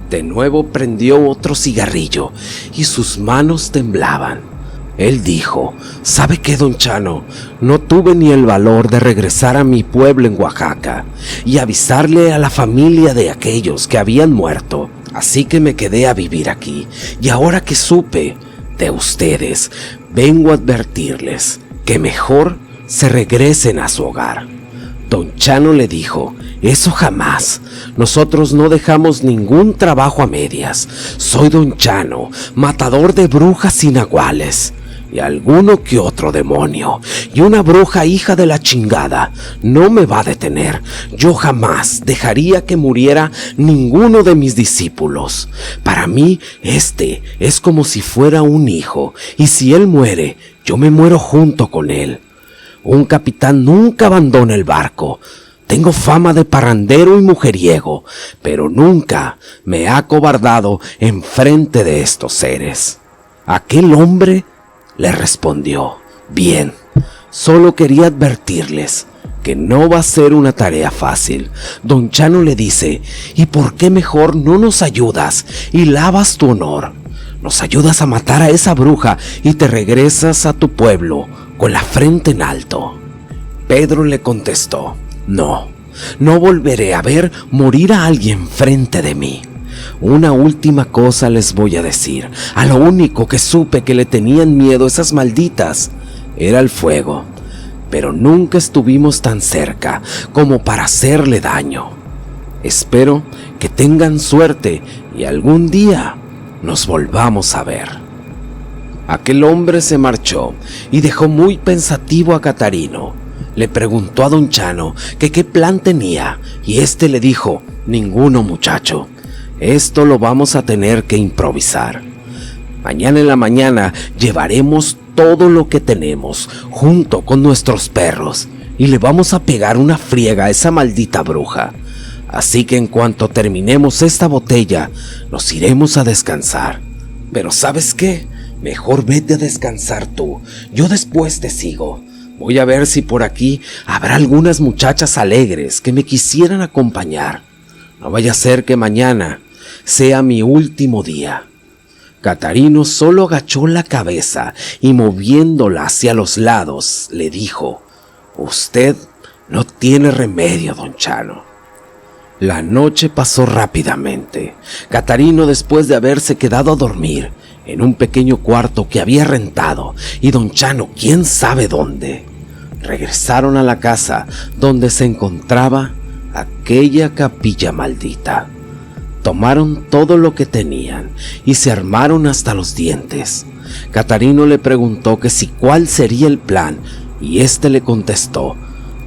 De nuevo prendió otro cigarrillo y sus manos temblaban. Él dijo: ¿sabe qué, don Chano? No tuve ni el valor de regresar a mi pueblo en Oaxaca y avisarle a la familia de aquellos que habían muerto. Así que me quedé a vivir aquí y ahora que supe de ustedes, vengo a advertirles que mejor se regresen a su hogar. Don Chano le dijo: eso jamás. Nosotros no dejamos ningún trabajo a medias. Soy don Chano, matador de brujas inaguales. Y alguno que otro demonio. Y una bruja hija de la chingada no me va a detener. Yo jamás dejaría que muriera ninguno de mis discípulos. Para mí, este es como si fuera un hijo. Y si él muere, yo me muero junto con él. Un capitán nunca abandona el barco. Tengo fama de parrandero y mujeriego, pero nunca me he acobardado en frente de estos seres. Aquel hombre le respondió: bien, solo quería advertirles que no va a ser una tarea fácil. Don Chano le dice: ¿y por qué mejor no nos ayudas y lavas tu honor? Nos ayudas a matar a esa bruja y te regresas a tu pueblo con la frente en alto. Pedro le contestó: no volveré a ver morir a alguien frente de mí. Una última cosa les voy a decir. A lo único que supe que le tenían miedo esas malditas era el fuego, pero nunca estuvimos tan cerca como para hacerle daño. Espero que tengan suerte y algún día nos volvamos a ver. Aquel hombre se marchó y dejó muy pensativo a Catarino. Le preguntó a don Chano que qué plan tenía y éste le dijo: ninguno, muchacho. Esto lo vamos a tener que improvisar. Mañana en la mañana llevaremos todo lo que tenemos junto con nuestros perros y le vamos a pegar una friega a esa maldita bruja. Así que en cuanto terminemos esta botella, nos iremos a descansar. Pero ¿sabes qué? Mejor vete a descansar tú. Yo después te sigo. Voy a ver si por aquí habrá algunas muchachas alegres que me quisieran acompañar. No vaya a ser que mañana sea mi último día. Catarino solo agachó la cabeza y moviéndola hacia los lados le dijo: usted no tiene remedio, don Chano. La noche pasó rápidamente. Catarino, después de haberse quedado a dormir en un pequeño cuarto que había rentado, y don Chano quién sabe dónde, regresaron a la casa donde se encontraba aquella capilla maldita. Tomaron todo lo que tenían y se armaron hasta los dientes. Catarino le preguntó que si cuál sería el plan y éste le contestó: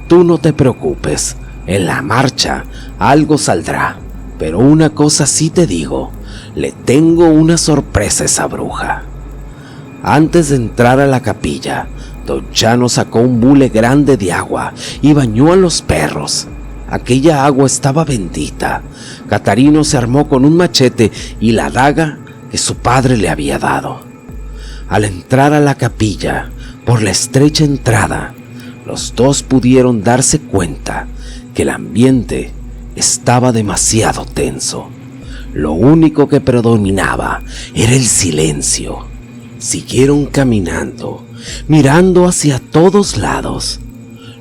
tú no te preocupes, en la marcha algo saldrá, pero una cosa sí te digo, le tengo una sorpresa a esa bruja. Antes de entrar a la capilla, don Chano sacó un bule grande de agua y bañó a los perros. Aquella agua estaba bendita. Catarino se armó con un machete y la daga que su padre le había dado. Al entrar a la capilla, por la estrecha entrada, los dos pudieron darse cuenta que el ambiente estaba demasiado tenso. Lo único que predominaba era el silencio. Siguieron caminando, mirando hacia todos lados.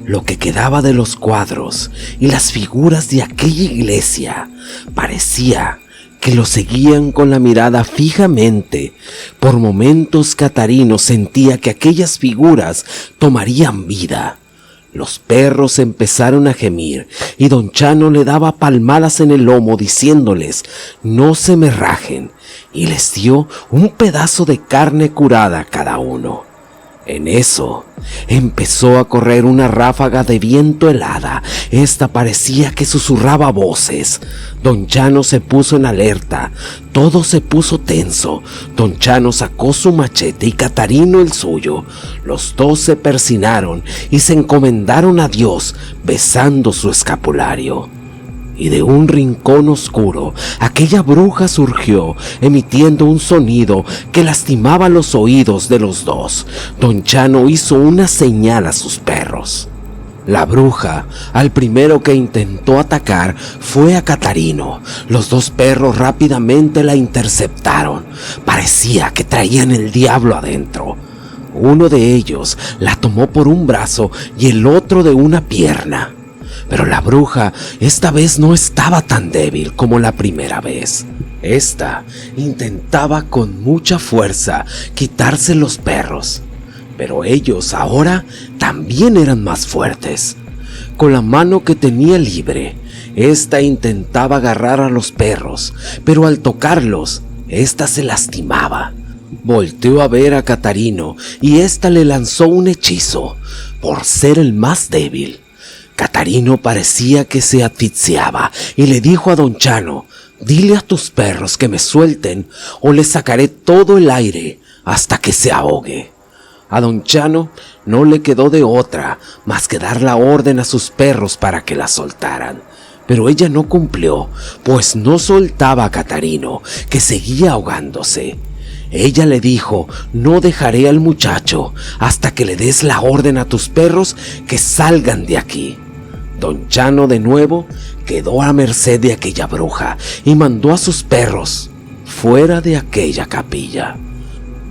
Lo que quedaba de los cuadros y las figuras de aquella iglesia parecía que lo seguían con la mirada fijamente. Por momentos Catarino sentía que aquellas figuras tomarían vida. Los perros empezaron a gemir y don Chano le daba palmadas en el lomo diciéndoles: no se me rajen, y les dio un pedazo de carne curada a cada uno. En eso empezó a correr una ráfaga de viento helada. Esta parecía que susurraba voces. Don Chano se puso en alerta. Todo se puso tenso. Don Chano sacó su machete y Catarino el suyo. Los dos se persinaron y se encomendaron a Dios, besando su escapulario. Y de un rincón oscuro, aquella bruja surgió, emitiendo un sonido que lastimaba los oídos de los dos. Don Chano hizo una señal a sus perros. La bruja, al primero que intentó atacar, fue a Catarino. Los dos perros rápidamente la interceptaron. Parecía que traían el diablo adentro. Uno de ellos la tomó por un brazo y el otro de una pierna. Pero la bruja esta vez no estaba tan débil como la primera vez. Esta intentaba con mucha fuerza quitarse los perros, pero ellos ahora también eran más fuertes. Con la mano que tenía libre, esta intentaba agarrar a los perros, pero al tocarlos, esta se lastimaba. Volteó a ver a Catarino y esta le lanzó un hechizo por ser el más débil. Catarino parecía que se asfixiaba y le dijo a don Chano: dile a tus perros que me suelten o les sacaré todo el aire hasta que se ahogue. A don Chano no le quedó de otra más que dar la orden a sus perros para que la soltaran. Pero ella no cumplió, pues no soltaba a Catarino, que seguía ahogándose. Ella le dijo: no dejaré al muchacho hasta que le des la orden a tus perros que salgan de aquí. Don Chano de nuevo quedó a merced de aquella bruja y mandó a sus perros fuera de aquella capilla.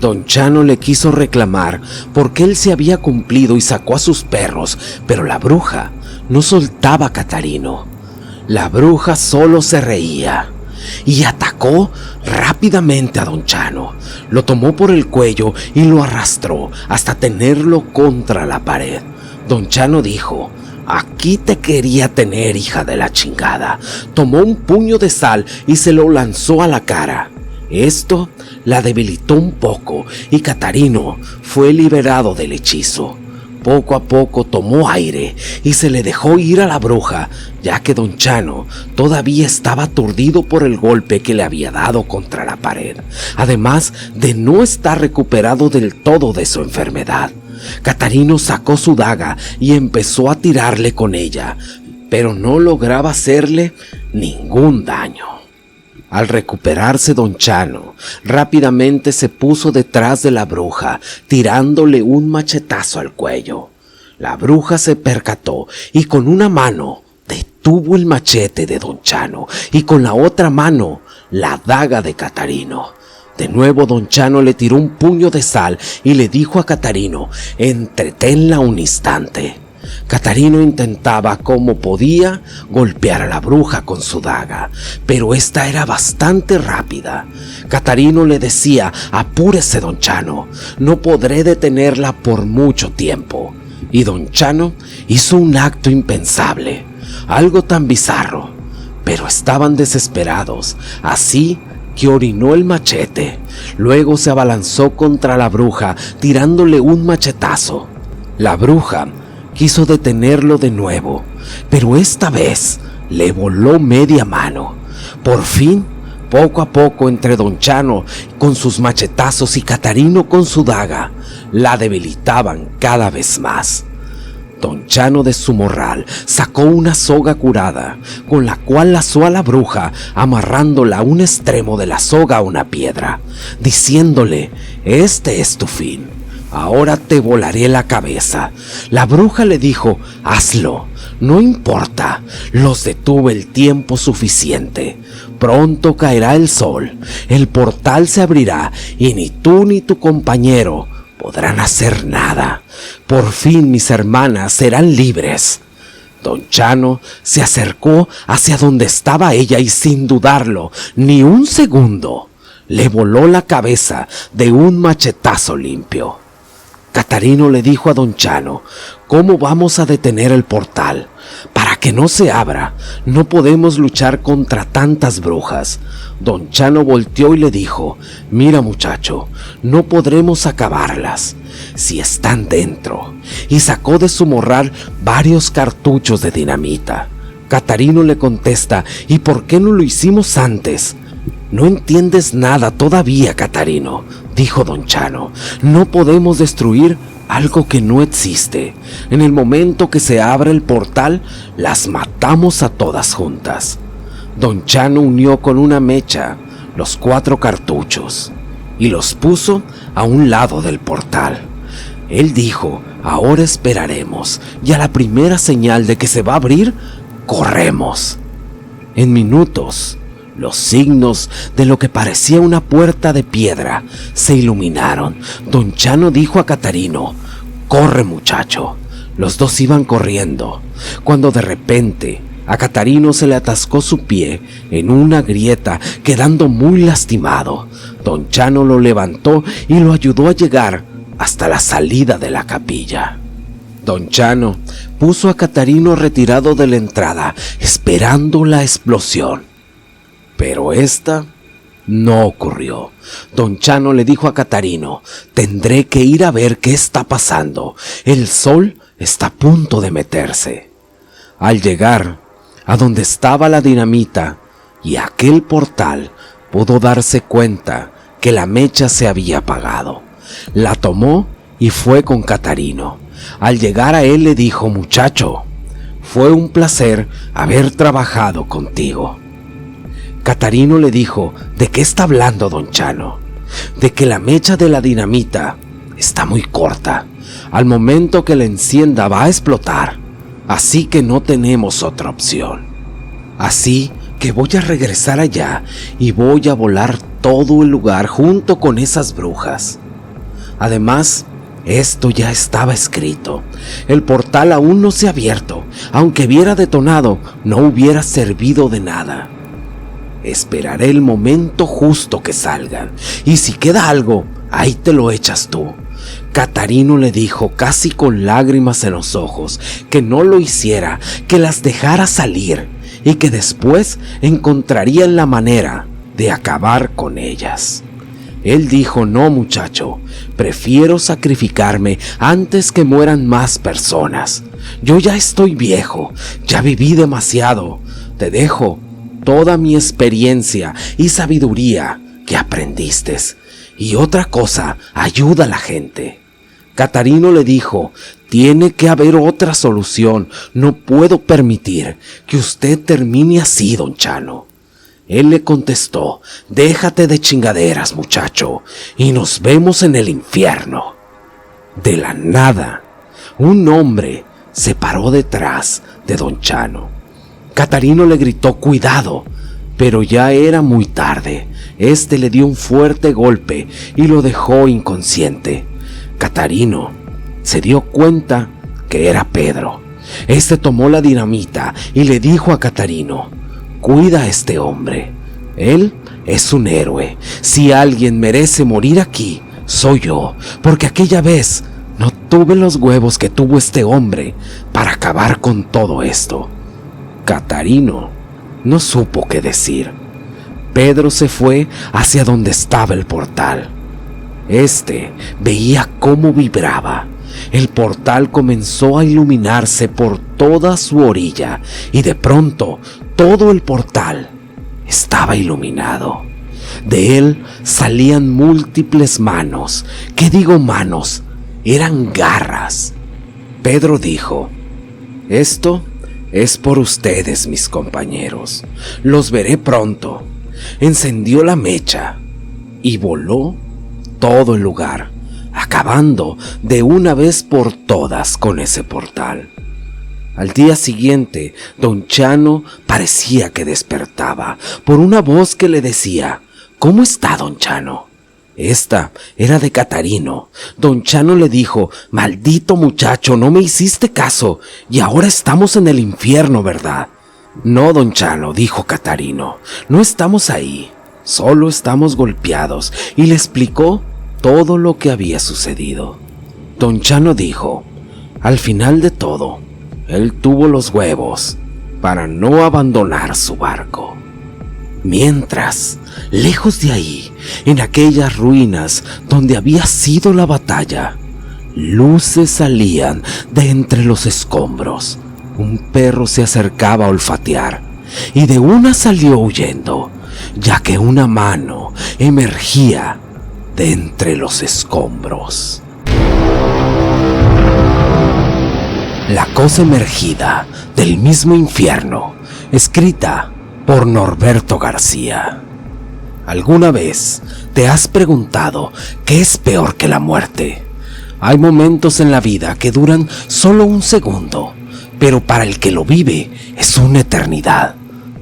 Don Chano le quiso reclamar porque él se había cumplido y sacó a sus perros, pero la bruja no soltaba a Catarino. La bruja solo se reía y atacó rápidamente a Don Chano. Lo tomó por el cuello y lo arrastró hasta tenerlo contra la pared. Don Chano dijo: «Aquí te quería tener, hija de la chingada». Tomó un puño de sal y se lo lanzó a la cara. Esto la debilitó un poco y Catarino fue liberado del hechizo. Poco a poco tomó aire y se le dejó ir a la bruja, ya que Don Chano todavía estaba aturdido por el golpe que le había dado contra la pared, además de no estar recuperado del todo de su enfermedad. Catarino sacó su daga y empezó a tirarle con ella, pero no lograba hacerle ningún daño. Al recuperarse Don Chano, rápidamente se puso detrás de la bruja, tirándole un machetazo al cuello. La bruja se percató y con una mano detuvo el machete de Don Chano y con la otra mano la daga de Catarino. De nuevo Don Chano le tiró un puño de sal y le dijo a Catarino: «Entretenla un instante». Catarino intentaba como podía golpear a la bruja con su daga, pero esta era bastante rápida. Catarino le decía: «Apúrese, Don Chano, no podré detenerla por mucho tiempo». Y Don Chano hizo un acto impensable, algo tan bizarro, pero estaban desesperados, así que orinó el machete. Luego se abalanzó contra la bruja, tirándole un machetazo. La bruja quiso detenerlo de nuevo, pero esta vez le voló media mano. Por fin, poco a poco, entre Don Chano con sus machetazos y Catarino con su daga, la debilitaban cada vez más. Don Chano de su morral sacó una soga curada, con la cual lazó a la bruja, amarrándola a un extremo de la soga a una piedra, diciéndole: «Este es tu fin. Ahora te volaré la cabeza». La bruja le dijo: «Hazlo, no importa, los detuve el tiempo suficiente. Pronto caerá el sol, el portal se abrirá y ni tú ni tu compañero podrán hacer nada. Por fin mis hermanas serán libres». Don Chano se acercó hacia donde estaba ella y sin dudarlo ni un segundo, le voló la cabeza de un machetazo limpio. Catarino le dijo a Don Chano: «¿Cómo vamos a detener el portal? Para que no se abra, no podemos luchar contra tantas brujas». Don Chano volteó y le dijo: «Mira, muchacho, no podremos acabarlas si están dentro». Y sacó de su morral varios cartuchos de dinamita. Catarino le contesta: «¿Y por qué no lo hicimos antes?». «No entiendes nada todavía, Catarino», dijo Don Chano. «No podemos destruir algo que no existe. En el momento que se abra el portal, las matamos a todas juntas». Don Chano unió con una mecha los 4 cartuchos y los puso a un lado del portal. Él dijo: «Ahora esperaremos y a la primera señal de que se va a abrir, corremos». En minutos, los signos de lo que parecía una puerta de piedra se iluminaron. Don Chano dijo a Catarino: «Corre, muchacho». Los dos iban corriendo, cuando de repente a Catarino se le atascó su pie en una grieta, quedando muy lastimado. Don Chano lo levantó y lo ayudó a llegar hasta la salida de la capilla. Don Chano puso a Catarino retirado de la entrada, esperando la explosión. Pero esta no ocurrió. Don Chano le dijo a Catarino: «Tendré que ir a ver qué está pasando. El sol está a punto de meterse». Al llegar a donde estaba la dinamita y aquel portal, pudo darse cuenta que la mecha se había apagado. La tomó y fue con Catarino. Al llegar a él le dijo: «Muchacho, fue un placer haber trabajado contigo». Catarino le dijo: «¿De qué está hablando, Don Chano?». «De que la mecha de la dinamita está muy corta. Al momento que la encienda va a explotar, así que no tenemos otra opción. Así que voy a regresar allá y voy a volar todo el lugar junto con esas brujas. Además, esto ya estaba escrito. El portal aún no se ha abierto. Aunque hubiera detonado, no hubiera servido de nada. Esperaré el momento justo que salgan. Y si queda algo, ahí te lo echas tú. Catarino le dijo casi con lágrimas en los ojos que no lo hiciera, que las dejara salir y que después encontrarían la manera de acabar con ellas. Él dijo: no, muchacho, prefiero sacrificarme antes que mueran más personas. Yo ya estoy viejo, ya viví demasiado. Te dejo toda mi experiencia y sabiduría que aprendiste. Y otra cosa, ayuda a la gente. Catarino le dijo: tiene que haber otra solución. No puedo permitir que usted termine así, don Chano. Él le contestó: déjate de chingaderas, muchacho, y nos vemos en el infierno. De la nada, un hombre se paró detrás de don Chano. Catarino le gritó: cuidado, pero ya era muy tarde. Este le dio un fuerte golpe y lo dejó inconsciente. Catarino se dio cuenta que era Pedro. Este tomó la dinamita y le dijo a Catarino: cuida a este hombre. Él es un héroe. Si alguien merece morir aquí, soy yo, porque aquella vez no tuve los huevos que tuvo este hombre para acabar con todo esto. Catarino no supo qué decir. Pedro se fue hacia donde estaba el portal. Este veía cómo vibraba. El portal comenzó a iluminarse por toda su orilla y de pronto todo el portal estaba iluminado. De él salían múltiples manos. ¿Qué digo manos? Eran garras. Pedro dijo: esto es por ustedes, mis compañeros. Los veré pronto. Encendió la mecha y voló todo el lugar, acabando de una vez por todas con ese portal. Al día siguiente, don Chano parecía que despertaba por una voz que le decía: ¿cómo está, don Chano? Esta era de Catarino. Don Chano le dijo: maldito muchacho, no me hiciste caso y ahora estamos en el infierno, ¿verdad? No, don Chano, dijo Catarino, no estamos ahí, solo estamos golpeados, y le explicó todo lo que había sucedido. Don Chano dijo: al final de todo, él tuvo los huevos para no abandonar su barco. Mientras, lejos de ahí, en aquellas ruinas donde había sido la batalla, luces salían de entre los escombros. Un perro se acercaba a olfatear y de una salió huyendo, ya que una mano emergía de entre los escombros. La cosa emergida del mismo infierno, escrita por Norberto García. ¿Alguna vez te has preguntado qué es peor que la muerte? Hay momentos en la vida que duran solo un segundo, pero para el que lo vive es una eternidad.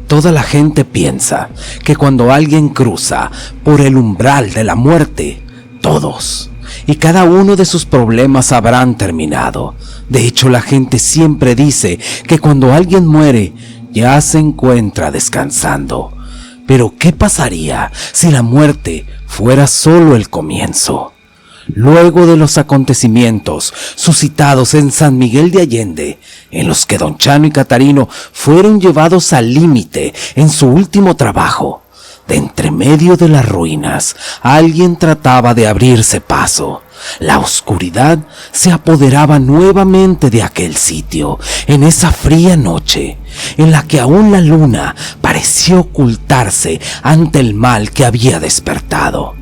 Toda la gente piensa que cuando alguien cruza por el umbral de la muerte, todos y cada uno de sus problemas habrán terminado. De hecho, la gente siempre dice que cuando alguien muere, ya se encuentra descansando. Pero ¿qué pasaría si la muerte fuera solo el comienzo? Luego de los acontecimientos suscitados en San Miguel de Allende, en los que don Chano y Catarino fueron llevados al límite en su último trabajo, de entre medio de las ruinas, alguien trataba de abrirse paso. La oscuridad se apoderaba nuevamente de aquel sitio, en esa fría noche, en la que aún la luna parecía ocultarse ante el mal que había despertado.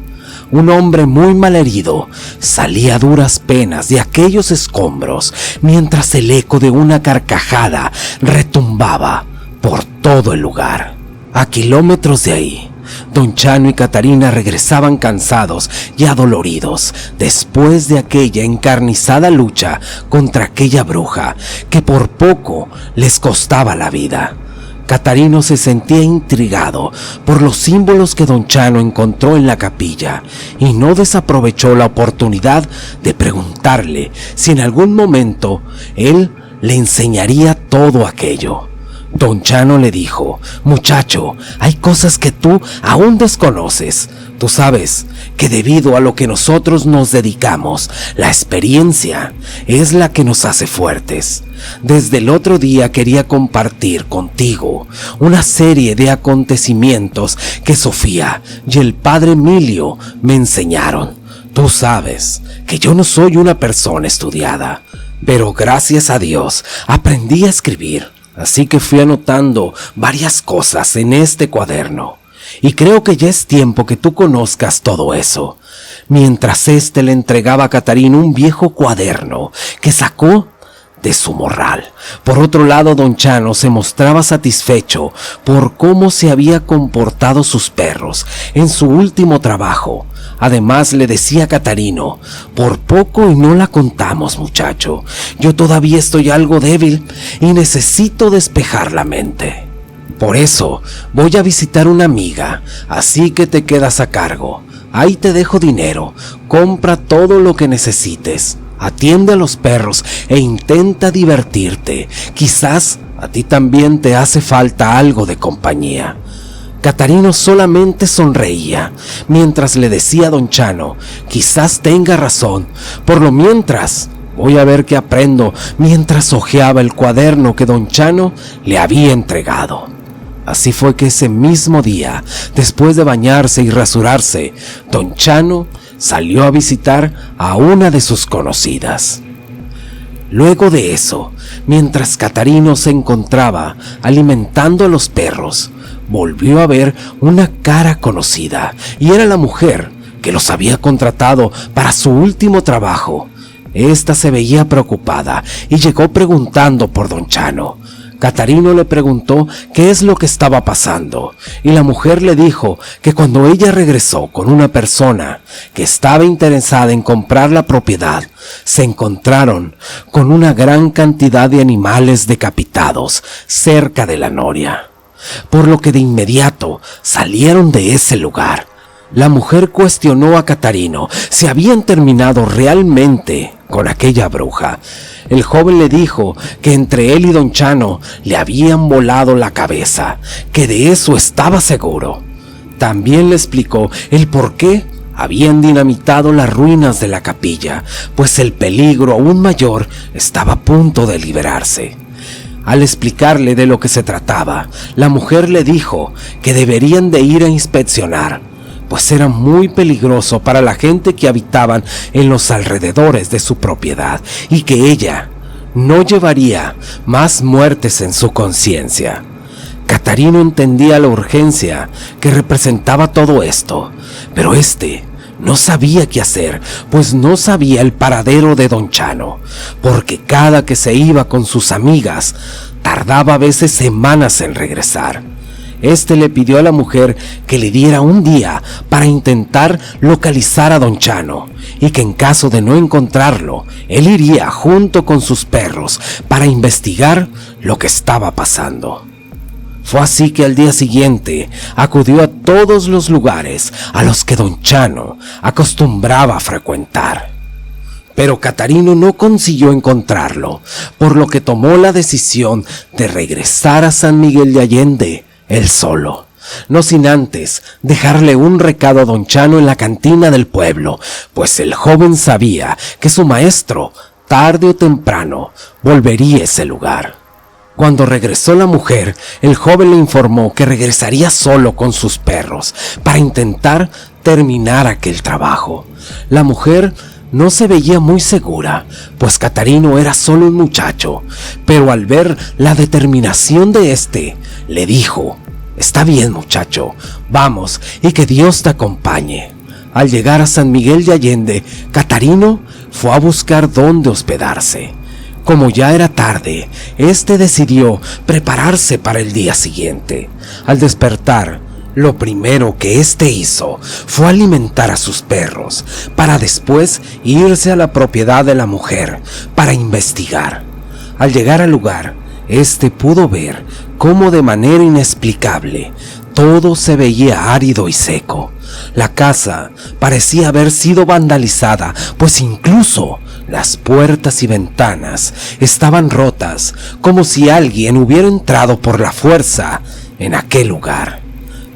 Un hombre muy malherido salía a duras penas de aquellos escombros, mientras el eco de una carcajada retumbaba por todo el lugar. A kilómetros de ahí, don Chano y Catarina regresaban cansados y adoloridos después de aquella encarnizada lucha contra aquella bruja que por poco les costaba la vida. Catarino se sentía intrigado por los símbolos que don Chano encontró en la capilla y no desaprovechó la oportunidad de preguntarle si en algún momento él le enseñaría todo aquello. Don Chano le dijo: muchacho, hay cosas que tú aún desconoces. Tú sabes que debido a lo que nosotros nos dedicamos, la experiencia es la que nos hace fuertes. Desde el otro día quería compartir contigo una serie de acontecimientos que Sofía y el padre Emilio me enseñaron. Tú sabes que yo no soy una persona estudiada, pero gracias a Dios aprendí a escribir. Así que fui anotando varias cosas en este cuaderno. Y creo que ya es tiempo que tú conozcas todo eso. Mientras le entregaba a Catarino un viejo cuaderno que sacó de su morral. Por otro lado, don Chano se mostraba satisfecho por cómo se había comportado sus perros en su último trabajo. Además le decía a Catarino: por poco y no la contamos, muchacho. Yo todavía estoy algo débil y necesito despejar la mente. Por eso voy a visitar una amiga, así que te quedas a cargo. Ahí te dejo dinero, compra todo lo que necesites. Atiende a los perros e intenta divertirte. Quizás a ti también te hace falta algo de compañía. Catarino solamente sonreía mientras le decía a don Chano: quizás tenga razón. Por lo mientras, voy a ver qué aprendo, mientras hojeaba el cuaderno que don Chano le había entregado. Así fue que ese mismo día, después de bañarse y rasurarse, don Chano salió a visitar a una de sus conocidas. Luego de eso, mientras Catarino se encontraba alimentando a los perros, volvió a ver una cara conocida, y era la mujer que los había contratado para su último trabajo. Esta se veía preocupada y llegó preguntando por don Chano. Catarino le preguntó qué es lo que estaba pasando, y la mujer le dijo que cuando ella regresó con una persona que estaba interesada en comprar la propiedad, se encontraron con una gran cantidad de animales decapitados cerca de la noria, por lo que de inmediato salieron de ese lugar. La mujer cuestionó a Catarino si habían terminado realmente con aquella bruja. El joven le dijo que entre él y don Chano le habían volado la cabeza, que de eso estaba seguro. También le explicó el por qué habían dinamitado las ruinas de la capilla, pues el peligro aún mayor estaba a punto de liberarse. Al explicarle de lo que se trataba, la mujer le dijo que deberían de ir a inspeccionar, pues era muy peligroso para la gente que habitaban en los alrededores de su propiedad y que ella no llevaría más muertes en su conciencia. Catarino entendía la urgencia que representaba todo esto, pero no sabía qué hacer, pues no sabía el paradero de don Chano, porque cada que se iba con sus amigas, tardaba a veces semanas en regresar. Le pidió a la mujer que le diera un día para intentar localizar a don Chano, y que en caso de no encontrarlo, él iría junto con sus perros para investigar lo que estaba pasando. Fue así que al día siguiente acudió a todos los lugares a los que don Chano acostumbraba a frecuentar. Pero Catarino no consiguió encontrarlo, por lo que tomó la decisión de regresar a San Miguel de Allende él solo, no sin antes dejarle un recado a don Chano en la cantina del pueblo, pues el joven sabía que su maestro, tarde o temprano, volvería a ese lugar. Cuando regresó la mujer, el joven le informó que regresaría solo con sus perros para intentar terminar aquel trabajo. La mujer no se veía muy segura, pues Catarino era solo un muchacho, pero al ver la determinación de le dijo: «Está bien, muchacho, vamos y que Dios te acompañe». Al llegar a San Miguel de Allende, Catarino fue a buscar dónde hospedarse. Como ya era tarde, decidió prepararse para el día siguiente. Al despertar, lo primero que hizo fue alimentar a sus perros, para después irse a la propiedad de la mujer para investigar. Al llegar al lugar, pudo ver cómo de manera inexplicable todo se veía árido y seco. La casa parecía haber sido vandalizada, pues incluso las puertas y ventanas estaban rotas, como si alguien hubiera entrado por la fuerza en aquel lugar.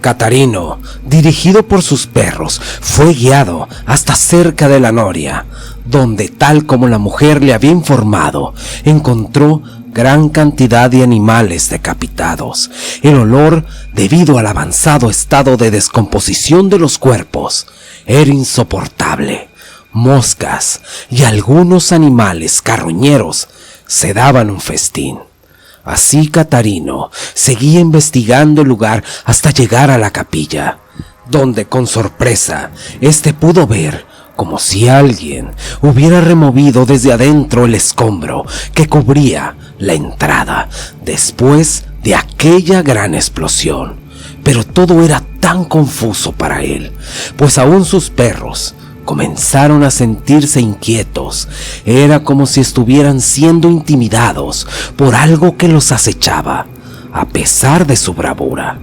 Catarino, dirigido por sus perros, fue guiado hasta cerca de la noria, donde, tal como la mujer le había informado, encontró gran cantidad de animales decapitados. El olor, debido al avanzado estado de descomposición de los cuerpos, era insoportable. Moscas y algunos animales carroñeros se daban un festín. Así Catarino seguía investigando el lugar hasta llegar a la capilla, donde con sorpresa pudo ver como si alguien hubiera removido desde adentro el escombro que cubría la entrada después de aquella gran explosión. Pero todo era tan confuso para él, pues aún sus perros comenzaron a sentirse inquietos. Era como si estuvieran siendo intimidados por algo que los acechaba, a pesar de su bravura.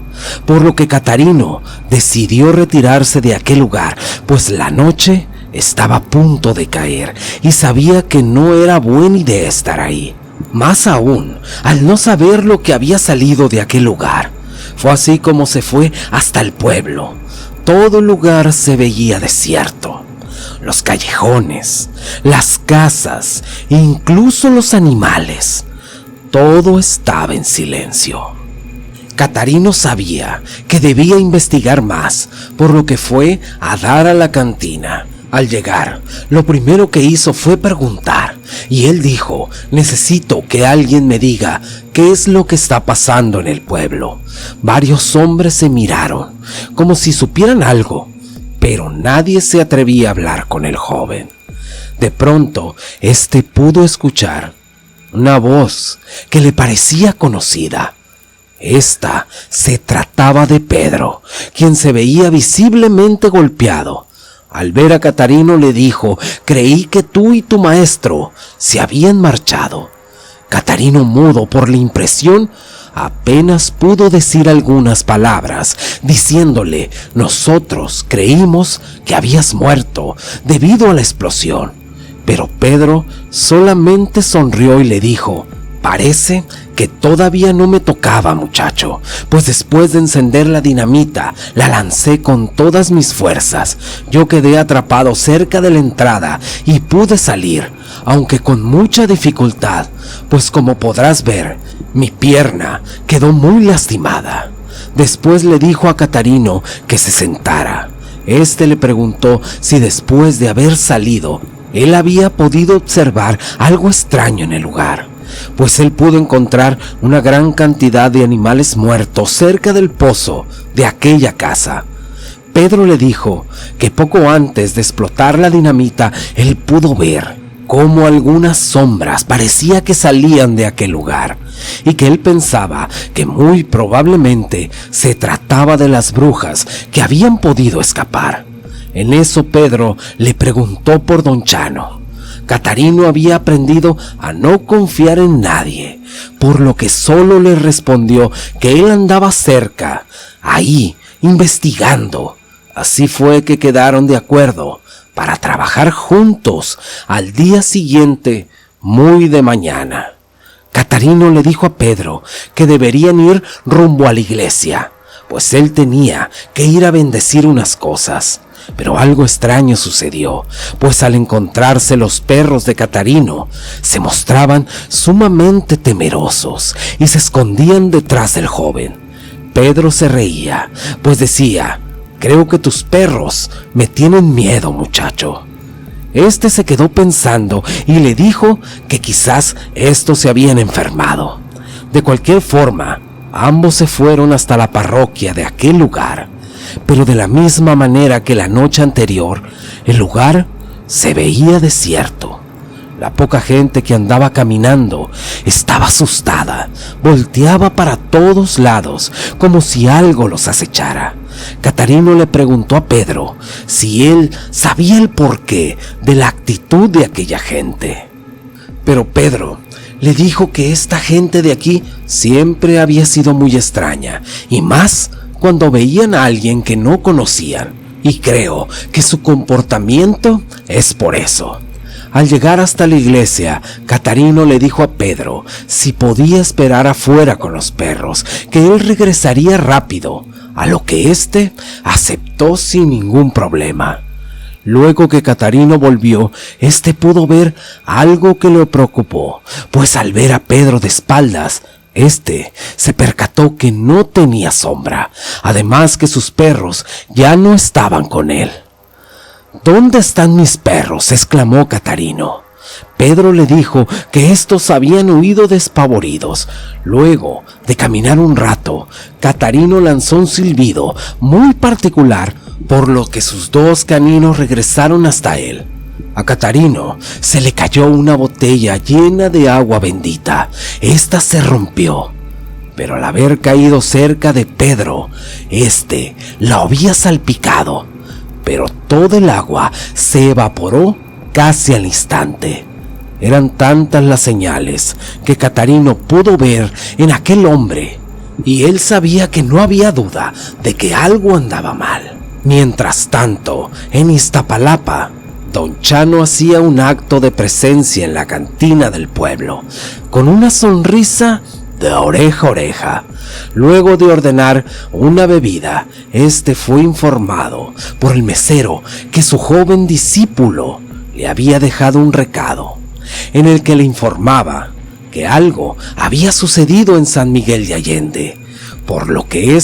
Por lo que Catarino decidió retirarse de aquel lugar, pues la noche estaba a punto de caer y sabía que no era buena idea estar ahí. Más aún, al no saber lo que había salido de aquel lugar. Fue así como se fue hasta el pueblo. Todo el lugar se veía desierto. Los callejones, las casas, incluso los animales, todo estaba en silencio. Catarino sabía que debía investigar más, por lo que fue a dar a la cantina. Al llegar, lo primero que hizo fue preguntar, y él dijo: necesito que alguien me diga qué es lo que está pasando en el pueblo. Varios hombres se miraron, como si supieran algo, pero nadie se atrevía a hablar con el joven. De pronto, pudo escuchar una voz que le parecía conocida. Esta se trataba de Pedro, quien se veía visiblemente golpeado. Al ver a Catarino le dijo: creí que tú y tu maestro se habían marchado. Catarino, mudo por la impresión, apenas pudo decir algunas palabras, diciéndole: nosotros creímos que habías muerto debido a la explosión. Pero Pedro solamente sonrió y le dijo: parece que todavía no me tocaba, muchacho, pues después de encender la dinamita, la lancé con todas mis fuerzas. Yo quedé atrapado cerca de la entrada y pude salir, aunque con mucha dificultad, pues como podrás ver, mi pierna quedó muy lastimada. Después le dijo a Catarino que se sentara. Le preguntó si después de haber salido, él había podido observar algo extraño en el lugar, pues él pudo encontrar una gran cantidad de animales muertos cerca del pozo de aquella casa. Pedro le dijo que poco antes de explotar la dinamita, él pudo ver cómo algunas sombras parecía que salían de aquel lugar, y que él pensaba que muy probablemente se trataba de las brujas que habían podido escapar. En eso Pedro le preguntó por Don Chano. Catarino había aprendido a no confiar en nadie, por lo que solo le respondió que él andaba cerca, ahí, investigando. Así fue que quedaron de acuerdo para trabajar juntos al día siguiente, muy de mañana. Catarino le dijo a Pedro que deberían ir rumbo a la iglesia, pues él tenía que ir a bendecir unas cosas. Pero algo extraño sucedió, pues al encontrarse los perros de Catarino, se mostraban sumamente temerosos y se escondían detrás del joven. Pedro se reía, pues decía: creo que tus perros me tienen miedo, muchacho. Se quedó pensando y le dijo que quizás estos se habían enfermado. De cualquier forma, ambos se fueron hasta la parroquia de aquel lugar. Pero de la misma manera que la noche anterior, el lugar se veía desierto. La poca gente que andaba caminando estaba asustada, volteaba para todos lados como si algo los acechara. Catarino le preguntó a Pedro si él sabía el porqué de la actitud de aquella gente. Pero Pedro le dijo que esta gente de aquí siempre había sido muy extraña, y más cuando veían a alguien que no conocían, y creo que su comportamiento es por eso. Al llegar hasta la iglesia, Catarino le dijo a Pedro si podía esperar afuera con los perros, que él regresaría rápido, a lo que éste aceptó sin ningún problema. Luego que Catarino volvió, pudo ver algo que lo preocupó, pues al ver a Pedro de espaldas, se percató que no tenía sombra, además que sus perros ya no estaban con él. «¿Dónde están mis perros?», exclamó Catarino. Pedro le dijo que estos habían huido despavoridos. Luego de caminar un rato, Catarino lanzó un silbido muy particular, por lo que sus dos caninos regresaron hasta él. A Catarino se le cayó una botella llena de agua bendita. Esta se rompió, pero al haber caído cerca de Pedro, la había salpicado, pero todo el agua se evaporó casi al instante. Eran tantas las señales que Catarino pudo ver en aquel hombre, y él sabía que no había duda de que algo andaba mal. Mientras tanto, en Iztapalapa, Don Chano hacía un acto de presencia en la cantina del pueblo, con una sonrisa de oreja a oreja. Luego de ordenar una bebida, fue informado por el mesero que su joven discípulo le había dejado un recado, en el que le informaba que algo había sucedido en San Miguel de Allende, por lo que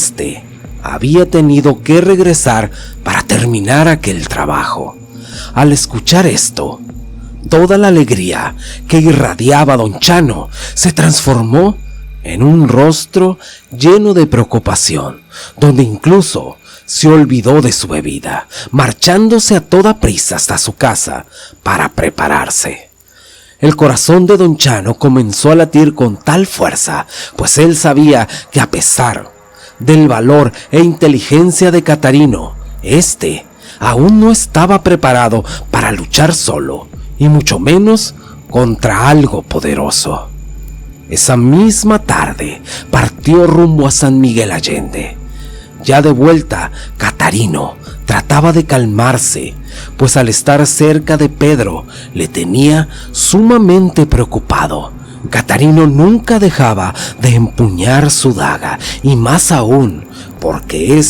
había tenido que regresar para terminar aquel trabajo. Al escuchar esto, toda la alegría que irradiaba Don Chano se transformó en un rostro lleno de preocupación, donde incluso se olvidó de su bebida, marchándose a toda prisa hasta su casa para prepararse. El corazón de Don Chano comenzó a latir con tal fuerza, pues él sabía que a pesar del valor e inteligencia de Catarino, aún no estaba preparado para luchar solo, y mucho menos contra algo poderoso. Esa misma tarde partió rumbo a San Miguel Allende. Ya de vuelta, Catarino trataba de calmarse, pues al estar cerca de Pedro le tenía sumamente preocupado. Catarino nunca dejaba de empuñar su daga, y más aún porque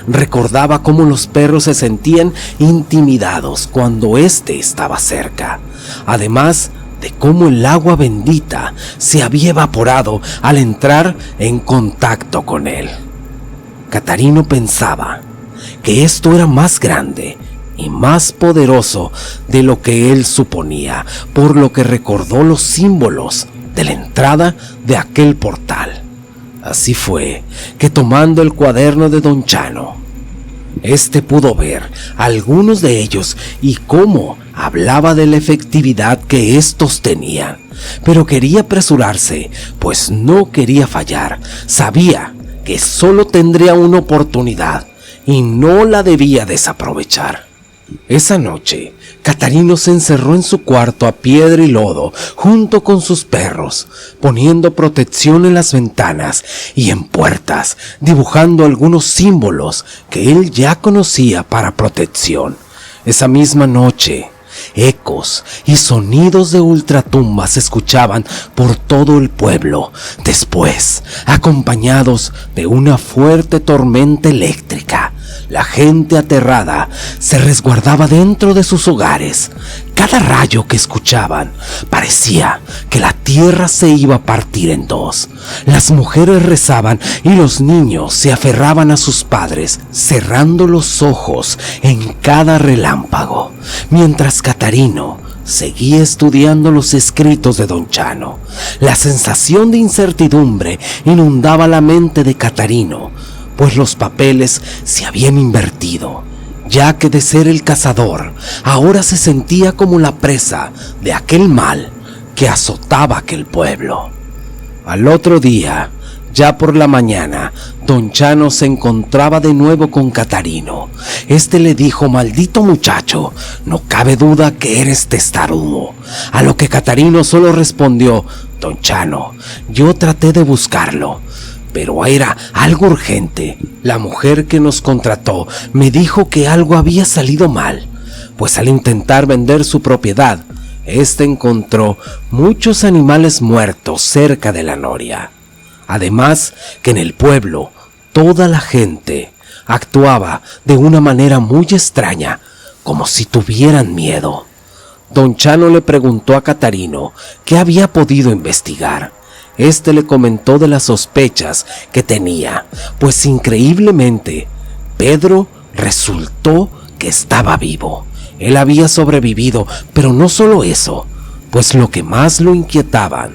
recordaba cómo los perros se sentían intimidados cuando estaba cerca, además de cómo el agua bendita se había evaporado al entrar en contacto con él. Catarino pensaba que esto era más grande y más poderoso de lo que él suponía, por lo que recordó los símbolos de la entrada de aquel portal. Así fue que, tomando el cuaderno de Don Chano, pudo ver algunos de ellos y cómo hablaba de la efectividad que estos tenían, pero quería apresurarse, pues no quería fallar. Sabía que solo tendría una oportunidad y no la debía desaprovechar. Esa noche, Catarino se encerró en su cuarto a piedra y lodo junto con sus perros, poniendo protección en las ventanas y en puertas, dibujando algunos símbolos que él ya conocía para protección. Esa misma noche, ecos y sonidos de ultratumba se escuchaban por todo el pueblo, después acompañados de una fuerte tormenta eléctrica. La gente aterrada se resguardaba dentro de sus hogares. Cada rayo que escuchaban parecía que la tierra se iba a partir en dos. Las mujeres rezaban y los niños se aferraban a sus padres, cerrando los ojos en cada relámpago, mientras Catarino seguía estudiando los escritos de Don Chano. La sensación de incertidumbre inundaba la mente de Catarino, pues los papeles se habían invertido, ya que de ser el cazador, ahora se sentía como la presa de aquel mal que azotaba aquel pueblo. Al otro día, ya por la mañana, Don Chano se encontraba de nuevo con Catarino. Le dijo: «Maldito muchacho, no cabe duda que eres testarudo», a lo que Catarino solo respondió: Don Chano, yo traté de buscarlo, pero era algo urgente. La mujer que nos contrató me dijo que algo había salido mal, pues al intentar vender su propiedad, encontró muchos animales muertos cerca de la noria. Además que en el pueblo toda la gente actuaba de una manera muy extraña, como si tuvieran miedo. Don Chano le preguntó a Catarino qué había podido investigar. Le comentó de las sospechas que tenía, pues increíblemente Pedro resultó que estaba vivo. Él había sobrevivido, pero no solo eso, pues lo que más lo inquietaban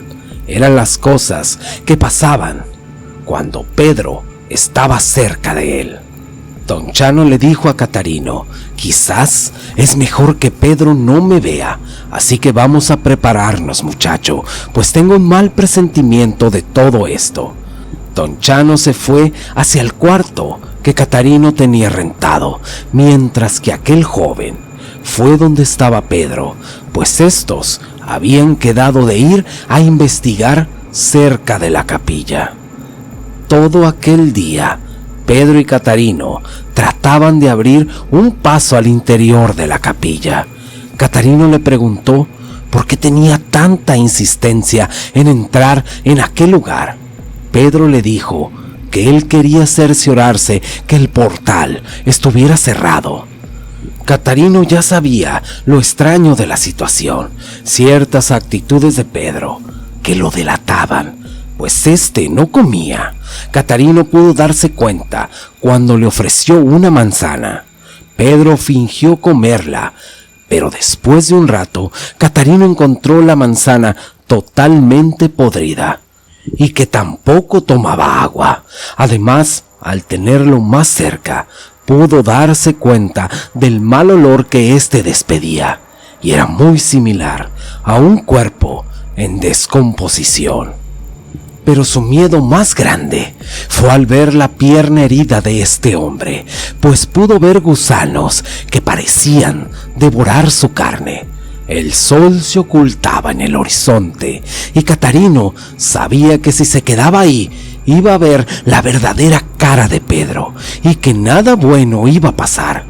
eran las cosas que pasaban cuando Pedro estaba cerca de él. Don Chano le dijo a Catarino: quizás es mejor que Pedro no me vea, así que vamos a prepararnos, muchacho, pues tengo un mal presentimiento de todo esto. Don Chano se fue hacia el cuarto que Catarino tenía rentado, mientras que aquel joven fue donde estaba Pedro, pues estos habían quedado de ir a investigar cerca de la capilla. Todo aquel día, Pedro y Catarino trataban de abrir un paso al interior de la capilla. Catarino le preguntó por qué tenía tanta insistencia en entrar en aquel lugar. Pedro le dijo que él quería cerciorarse que el portal estuviera cerrado. Catarino ya sabía lo extraño de la situación, ciertas actitudes de Pedro que lo delataban, pues no comía. Catarino pudo darse cuenta cuando le ofreció una manzana. Pedro fingió comerla, pero después de un rato, Catarino encontró la manzana totalmente podrida y que tampoco tomaba agua. Además, al tenerlo más cerca, pudo darse cuenta del mal olor que despedía, y era muy similar a un cuerpo en descomposición. Pero su miedo más grande fue al ver la pierna herida de hombre, pues pudo ver gusanos que parecían devorar su carne. El sol se ocultaba en el horizonte y Catarino sabía que si se quedaba ahí iba a ver la verdadera cara de Pedro y que nada bueno iba a pasar.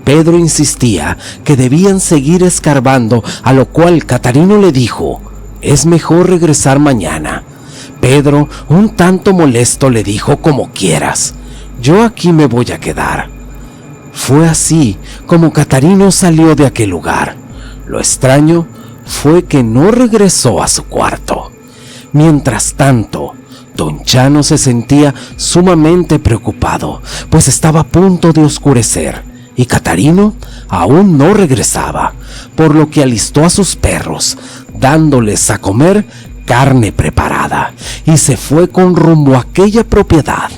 Pedro insistía que debían seguir escarbando, a lo cual Catarino le dijo: es mejor regresar mañana. Pedro, un tanto molesto, le dijo: como quieras, yo aquí me voy a quedar. Fue así como Catarino salió de aquel lugar. Lo extraño fue que no regresó a su cuarto. Mientras tanto, Don Chano se sentía sumamente preocupado, pues estaba a punto de oscurecer y Catarino aún no regresaba, por lo que alistó a sus perros, dándoles a comer carne preparada, y se fue con rumbo a aquella propiedad.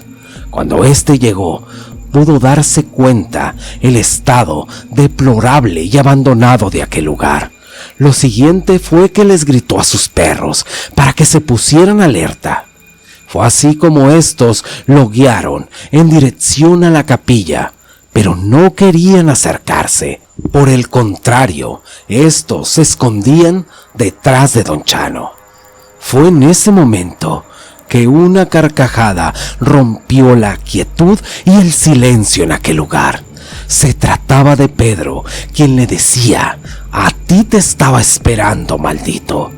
Cuando llegó, pudo darse cuenta el estado deplorable y abandonado de aquel lugar. Lo siguiente fue que les gritó a sus perros para que se pusieran alerta. Fue así como estos lo guiaron en dirección a la capilla, pero no querían acercarse. Por el contrario, estos se escondían detrás de Don Chano. Fue en ese momento que una carcajada rompió la quietud y el silencio en aquel lugar. Se trataba de Pedro, quien le decía: a ti te estaba esperando, maldito.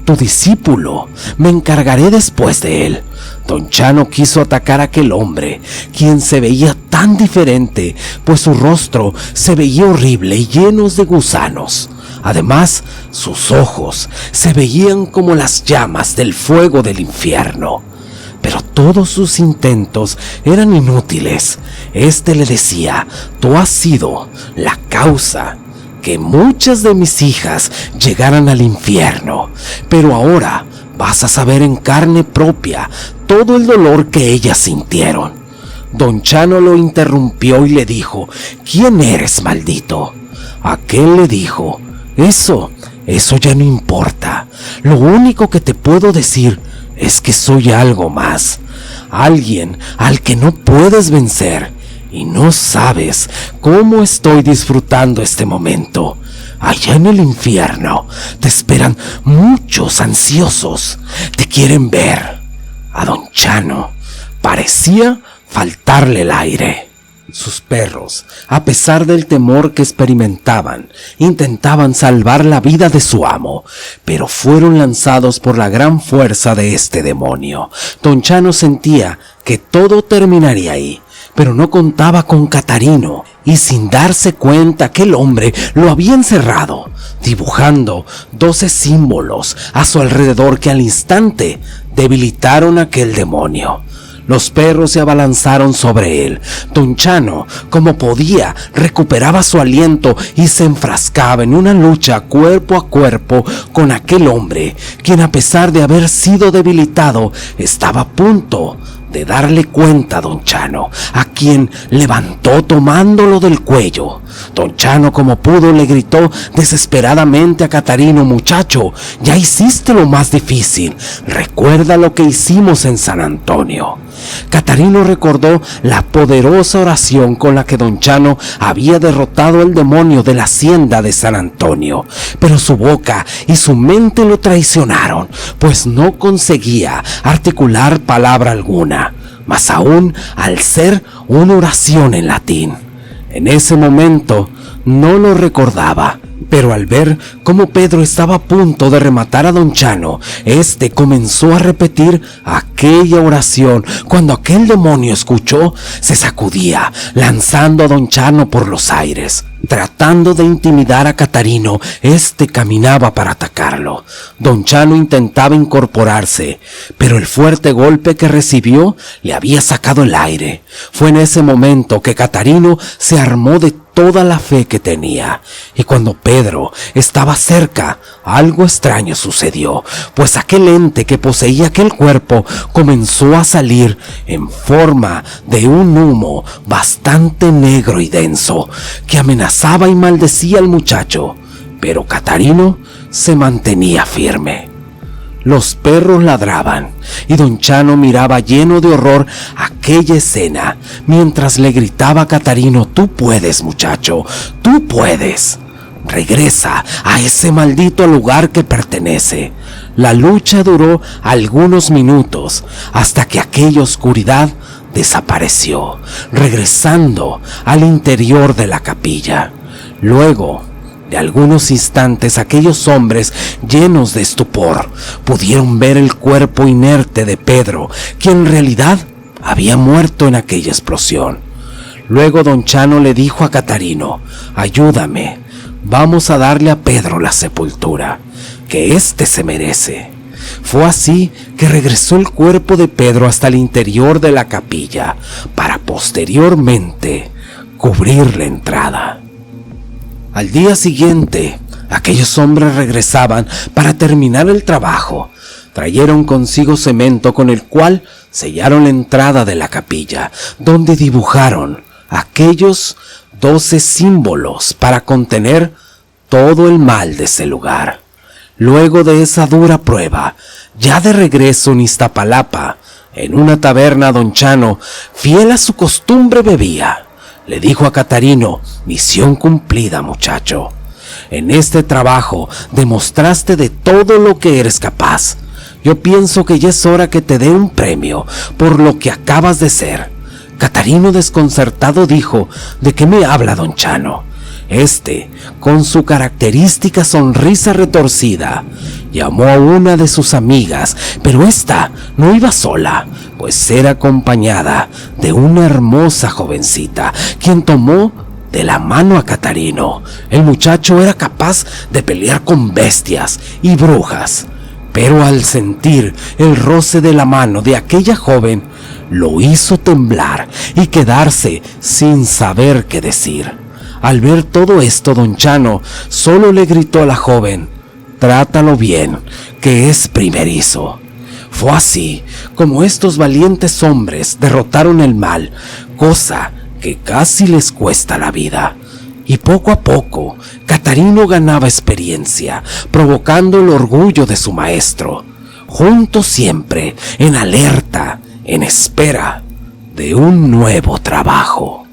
Tu discípulo, me encargaré después de él. Don Chano quiso atacar a aquel hombre, quien se veía tan diferente, pues su rostro se veía horrible y lleno de gusanos. Además, sus ojos se veían como las llamas del fuego del infierno. Pero todos sus intentos eran inútiles. Le decía: tú has sido la causa que muchas de mis hijas llegaran al infierno, pero ahora vas a saber en carne propia todo el dolor que ellas sintieron. Don Chano lo interrumpió y le dijo: ¿quién eres, maldito? Aquel le dijo: Eso ya no importa. Lo único que te puedo decir es que soy algo más, alguien al que no puedes vencer, y no sabes cómo estoy disfrutando este momento. Allá en el infierno te esperan muchos ansiosos. Te quieren ver. A don Chano parecía faltarle el aire. Sus perros, a pesar del temor que experimentaban, intentaban salvar la vida de su amo, pero fueron lanzados por la gran fuerza de este demonio. Don Chano sentía que todo terminaría ahí, pero no contaba con Catarino, y sin darse cuenta aquel hombre lo había encerrado, dibujando 12 símbolos a su alrededor que al instante debilitaron a aquel demonio. Los perros se abalanzaron sobre él. Don Chano, como podía, recuperaba su aliento y se enfrascaba en una lucha cuerpo a cuerpo con aquel hombre, quien a pesar de haber sido debilitado, estaba a punto de darle cuenta a don Chano, a quien levantó tomándolo del cuello. Don Chano, como pudo, le gritó desesperadamente a Catarino: muchacho, ya hiciste lo más difícil, recuerda lo que hicimos en San Antonio. Catarino recordó la poderosa oración con la que don Chano había derrotado al demonio de la hacienda de San Antonio, pero su boca y su mente lo traicionaron, pues no conseguía articular palabra alguna, más aún al ser una oración en latín. En ese momento no lo recordaba, pero al ver cómo Pedro estaba a punto de rematar a don Chano, este comenzó a repetir aquella oración. Cuando aquel demonio escuchó, se sacudía, lanzando a don Chano por los aires. Tratando de intimidar a Catarino, este caminaba para atacarlo. Don Chano intentaba incorporarse, pero el fuerte golpe que recibió le había sacado el aire. Fue en ese momento que Catarino se armó de toda la fe que tenía, y cuando Pedro estaba cerca, algo extraño sucedió, pues aquel ente que poseía aquel cuerpo comenzó a salir en forma de un humo bastante negro y denso, que amenazaba y maldecía al muchacho, pero Catarino se mantenía firme. Los perros ladraban y don Chano miraba lleno de horror aquella escena mientras le gritaba a Catarino: tú puedes, muchacho, tú puedes. Regresa a ese maldito lugar que pertenece. La lucha duró algunos minutos hasta que aquella oscuridad desapareció, regresando al interior de la capilla. Luego de algunos instantes, aquellos hombres, llenos de estupor, pudieron ver el cuerpo inerte de Pedro, quien en realidad había muerto en aquella explosión. Luego don Chano le dijo a Catarino: ayúdame, vamos a darle a Pedro la sepultura que éste se merece. Fue así que regresó el cuerpo de Pedro hasta el interior de la capilla, para posteriormente cubrir la entrada. Al día siguiente, aquellos hombres regresaban para terminar el trabajo. Trajeron consigo cemento con el cual sellaron la entrada de la capilla, donde dibujaron aquellos 12 símbolos para contener todo el mal de ese lugar. Luego de esa dura prueba, ya de regreso en Iztapalapa, en una taberna, don Chano, fiel a su costumbre, bebía. Le dijo a Catarino: misión cumplida, muchacho. En este trabajo demostraste de todo lo que eres capaz. Yo pienso que ya es hora que te dé un premio por lo que acabas de ser. Catarino, desconcertado, dijo: ¿de qué me habla don Chano? Con su característica sonrisa retorcida, llamó a una de sus amigas, pero esta no iba sola, pues era acompañada de una hermosa jovencita, quien tomó de la mano a Catarino. El muchacho era capaz de pelear con bestias y brujas, pero al sentir el roce de la mano de aquella joven, lo hizo temblar y quedarse sin saber qué decir. Al ver todo esto, don Chano solo le gritó a la joven: trátalo bien, que es primerizo. Fue así como estos valientes hombres derrotaron el mal, cosa que casi les cuesta la vida. Y poco a poco, Catarino ganaba experiencia, provocando el orgullo de su maestro. Juntos siempre, en alerta, en espera de un nuevo trabajo.